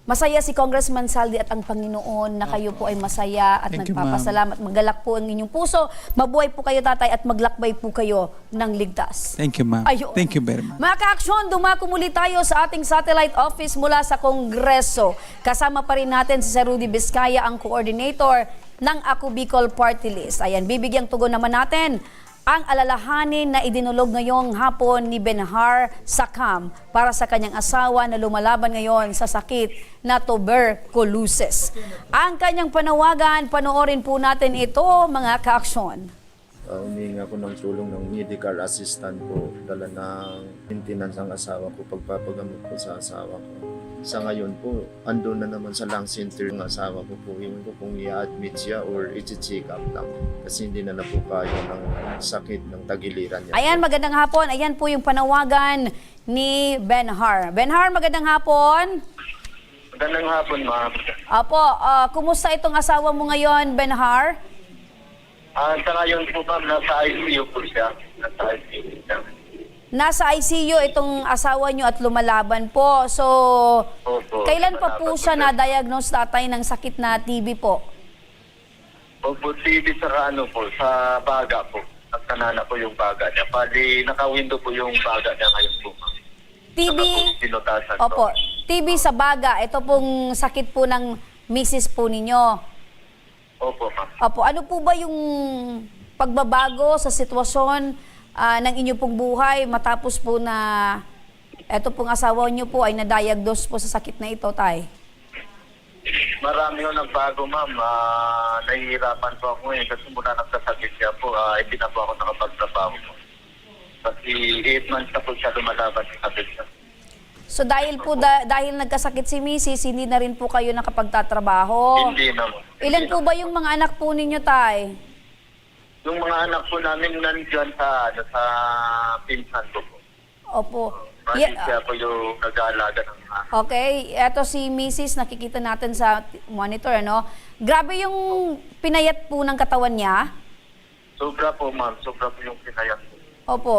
C: Masaya si Congressman Saldi at ang Panginoon na kayo po ay masaya at
N: Thank you,
C: nagpapasalamat. Magalak po ang inyong puso. Mabuhay po kayo, tatay, at maglakbay po kayo ng ligtas.
N: Thank you, ma'am.
C: Ayun.
N: Thank you very much.
C: Mga ka-aksyon, dumako muli tayo sa ating satellite office mula sa Kongreso. Kasama pa rin natin si Sir Rudy Vizcaya, ang coordinator ng Ako Bicol Party List. Ayan, bibigyang tugon naman natin ang alalahanin na idinulog ngayong hapon ni Benhar Sakam para sa kanyang asawa na lumalaban ngayon sa sakit na tuberculosis. Ang kanyang panawagan, panoorin po natin ito, mga ka-aksyon.
P: Humingi ako ng tulong ng medical assistant ko, dala ng maintenance ang asawa ko, pagpapagamot ko sa asawa ko. Sa ngayon po, andun na naman sa lung center ng asawa ko po, yung ko kung i-admit siya or i-check up lang. Kasi hindi na po kaya ng sakit ng tagiliran niya.
C: Ayan, magandang hapon. Ayan po yung panawagan ni Benhar. Benhar, magandang hapon.
H: Magandang hapon, ma'am.
C: Apo, kumusta itong asawa mo ngayon, Benhar?
H: Sa ngayon po, ma'am, nasa ICU po siya.
C: Nasa ICU itong asawa nyo at lumalaban po. So,
H: Opo,
C: kailan pa po
H: lumalaban
C: siya
H: po siya.
C: na-diagnose, tatay, ng sakit na TB po?
H: Opo, TV sa po, sa baga po. Nagkanana po yung baga niya. Bali, naka-window po yung baga niya ngayon po, ma'am.
C: TB,
H: Pinutasan
C: opo,
H: po.
C: TB sa baga. Ito pong sakit po ng misis po ninyo.
H: Opo, ma'am.
C: Opo, ano po ba yung pagbabago sa sitwasyon ng inyo pong buhay matapos po na eto pong asawa niyo po ay na-diagnose po sa sakit na ito, tay?
H: Marami yung nagbago, ma'am. Nahihirapan po ako kasi mula nagkasakit siya po, hindi na po ako nakapagtrabaho po. Kasi 8 months na po siya lumalaban sa sakit siya.
C: So dahil po dahil nagkasakit si Mrs., hindi na rin po kayo nakapagtatrabaho.
H: Hindi na mo.
C: Ilan po ba yung mga anak po ninyo, tay?
H: Yung mga anak po namin nandiyan sa pinsan ko po.
C: Opo.
H: Bali siya po yung nag-aalaga ng mga.
C: Okay, eto si Mrs. nakikita natin sa monitor, ano? Grabe yung pinayat po ng katawan niya.
H: Sobra po, ma'am. Sobra po yung pinayat po.
C: Opo.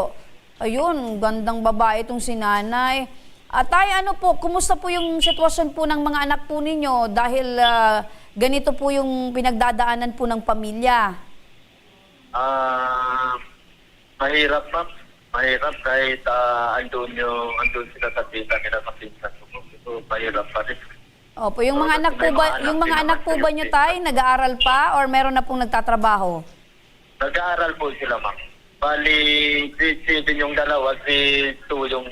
C: Ayun, gandang babae itong si nanay. Tay, ano po, kumusta po yung sitwasyon po ng mga anak po ninyo dahil ganito po yung pinagdadaanan po ng pamilya?
H: Mahirap, ma'am. Mahirap kahit andun sila sa tita nila sa pinsan ko. So, mahirap pa rin.
C: Opo, yung mga anak po ba, niyo, tay, nag-aaral pa or meron na pong nagtatrabaho?
H: Nag-aaral po sila, ma'am. Bali, grade 7 yung dalawa, grade 2 yung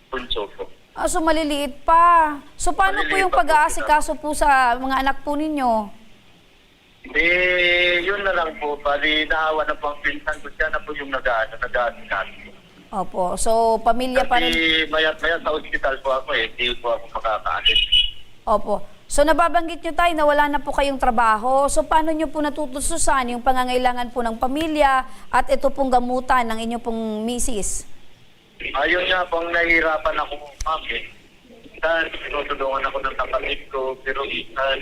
H: punso po.
C: So maliliit pa. So paano po
H: Maliliit
C: yung
H: pa po
C: pag-aasikaso po sa mga anak po ninyo?
H: Yun na lang po. Bali, naawa na po ang pinsan ko. Siya na po yung nag-aasikaso.
C: Opo, so pamilya pa rin.
H: Kasi mayat sa hospital po ako Hindi po ako makakaalis.
C: Opo. So nababanggit nyo, tay, na wala na po kayong trabaho. So paano nyo po natutususan yung pangangailangan po ng pamilya at ito pong gamutan ng inyo pong misis?
H: Ayun nga po, nahihirapan ako, ma'am. Minsan, tinutulungan ako ng kapatid ko. Pero minsan,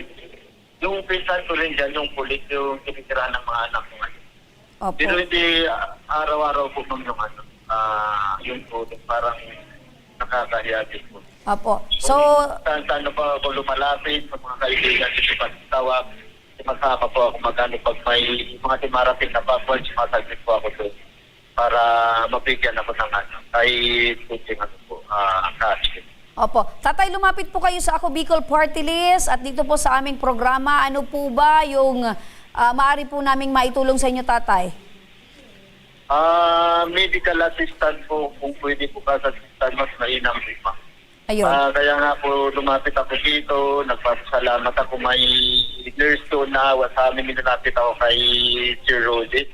H: yung pinsan ko rin dyan, yung pulis, yung tinitirahan ng mga anak ko.
C: Opo.
H: Pero hindi araw-araw po, ma'am, yung po, parang nakakahiya din po.
C: Opo. So,
H: Saan pa ako lumalapit sa mga kaibigan dito pagtawag. Masama po ako magano pag may mga timarating na password, sumasaglit po ako doon para mabigyan ako ng kahit puting ang cash.
C: opo. Tatay, lumapit po kayo sa Ako Bicol Party List at dito po sa aming programa. Ano po ba yung maaari po naming maitulong sa inyo, tatay?
H: Medical assistant po, kung pwede po ka sa assistant, mas mainam din, ma'am.
C: Ayun.
H: Kaya nga po lumapit ako dito, nagpapasalamat ako may nurse doon na sa amin, nilapit ako kay Sir Rodi.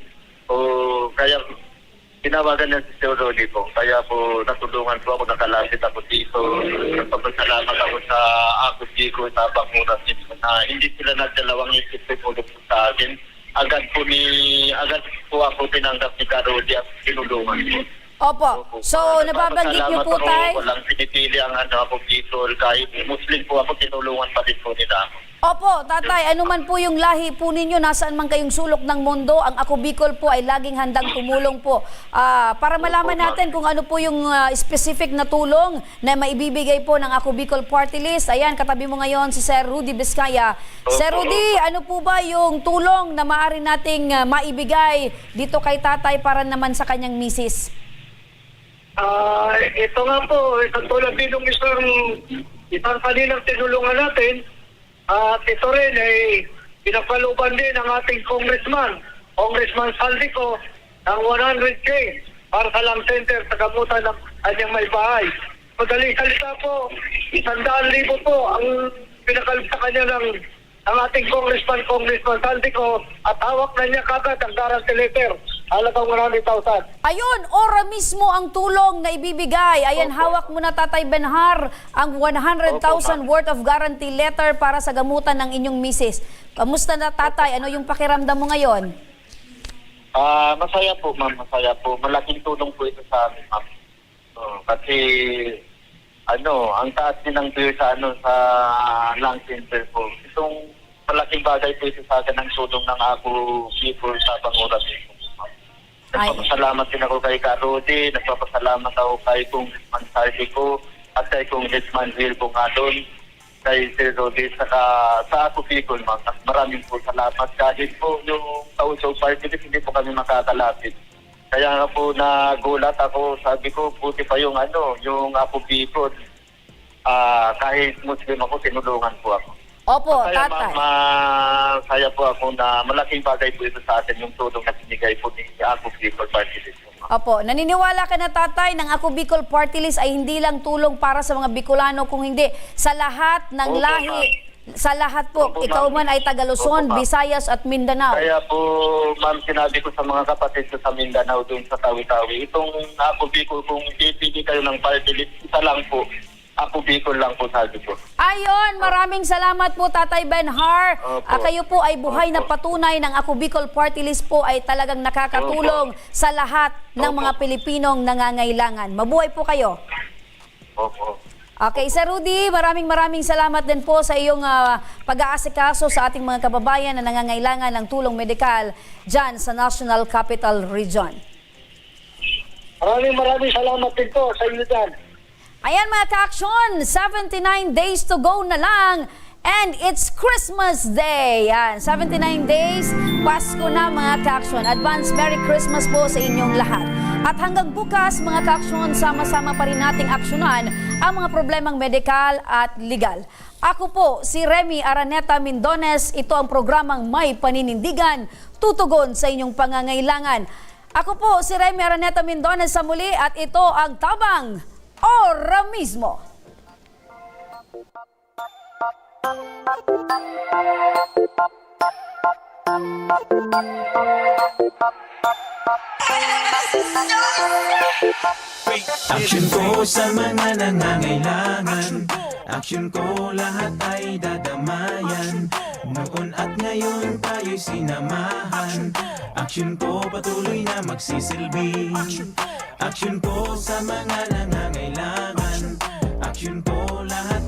H: Kaya tinawagan niya si Sir Rodi po. Kaya po natulungan po ako, nakalapit ako dito. Nagpapasalamat ako sa Ako Bicol, sa Banguras na hindi sila nagdalawang isip po sa akin. Agad po ako tinanggap ni Karodi at tinulungan po.
C: Opo. So, nababanggit niyo po, tay?
H: Walang pinipili ang Ako Bicol. Kahit Muslim po ako, tinulungan pa din po nila ako.
C: Opo, tatay, ano man po yung lahi po ninyo, nasaan man kayong sulok ng mundo, ang Ako Bicol po ay laging handang tumulong po. Para malaman natin kung ano po yung specific na tulong na maibibigay po ng Ako Bicol Party List. Ayan, katabi mo ngayon si Sir Rudy Vizcaya. Sir Rudy, ano po ba yung tulong na maaari nating maibigay dito kay tatay para naman sa kanyang misis?
Q: Ito nga po, isang tulad din ng isang kaninang tinulungan natin. At ito rin ay pinapaluban din ng ating Congressman Saldico ng 100K para sa lung center sa gamutan ng kanyang may bahay. Madaling salita po, 100,000 po ang pinakalap sa kanya ng ating Congressman Saldico at hawak na niya kagad ang guarantee letter. Halagang 100,000.
C: Ayun, ora mismo ang tulong na ibibigay. Ayan, hawak mo na Tatay Benhar ang 100,000 worth of guarantee letter para sa gamutan ng inyong misis. Kamusta na tatay? Ano yung pakiramdam mo ngayon?
H: Masaya po, ma'am. Masaya po. Malaking tulong po ito sa amin, ma'am. Kasi, ang taas din ng bill sa lung center po. Itong malaking bagay po ito sa akin ang tulong ng Ako Bicol sa Bangoras. Nagpapasalamat din ako kay Karudi, nagpapasalamat ako kay Congressman Saldico at kay Congressman Will Bungadon, kay Sir Rudy, saka sa Ako Bicol, ma'am. Maraming po salamat. Kahit po yung Tauso Party List, hindi po kami makakalapit. Kaya nga po nagulat ako, sabi ko, buti pa yung yung Ako Bicol. Kahit Muslim ako, tinulungan po ako.
C: Opo,
H: kaya
C: tatay.
H: masaya po ako na malaking bagay po ito sa atin yung tulong na binigay po ni Ako Bicol Party List.
C: Opo, naniniwala ka na tatay ng Ako Bicol Party List ay hindi lang tulong para sa mga Bicolano, kung hindi sa lahat ng lahi. Sa lahat po, ikaw man ay taga Luzon, Visayas at Mindanao.
H: Kaya po, ma'am, sinabi ko sa mga kapatid ko sa Mindanao doon sa Tawi-Tawi, itong Ako Bicol, kung pipili kayo ng party list, isa lang po, Ako Bicol lang po, sabi ko.
C: Ayon, maraming salamat po Tatay Benhar. Kayo po ay buhay na patunay ng Ako Bicol Party List po ay talagang nakakatulong sa lahat ng mga Pilipinong nangangailangan. Mabuhay po kayo.
H: Opo.
C: Okay, Sir Rudy, maraming salamat din po sa iyong pag-aasikaso sa ating mga kababayan na nangangailangan ng tulong medikal dyan sa National Capital Region.
Q: Maraming salamat din po sa inyo dyan.
C: Ayan mga ka-aksyon, 79 days to go na lang and it's Christmas Day. Yan, 79 days, Pasko na mga ka-aksyon. Advance Merry Christmas po sa inyong lahat. At hanggang bukas mga ka-aksyon, sama-sama pa rin nating aksyonan ang mga problemang medikal at legal. Ako po si Remy Araneta Mindones, ito ang programang May Paninindigan, tutugon sa inyong pangangailangan. Ako po si Remy Araneta Mindones sa muli at ito ang Tabang Ora mismo.
R: Action ko sa mga nangangailangan, action ko lahat ay dadamayan. Noon at ngayon tayo'y sinamahan, action ko patuloy na magsisilbi. Action ko sa mga nangangailangan, action ko lahat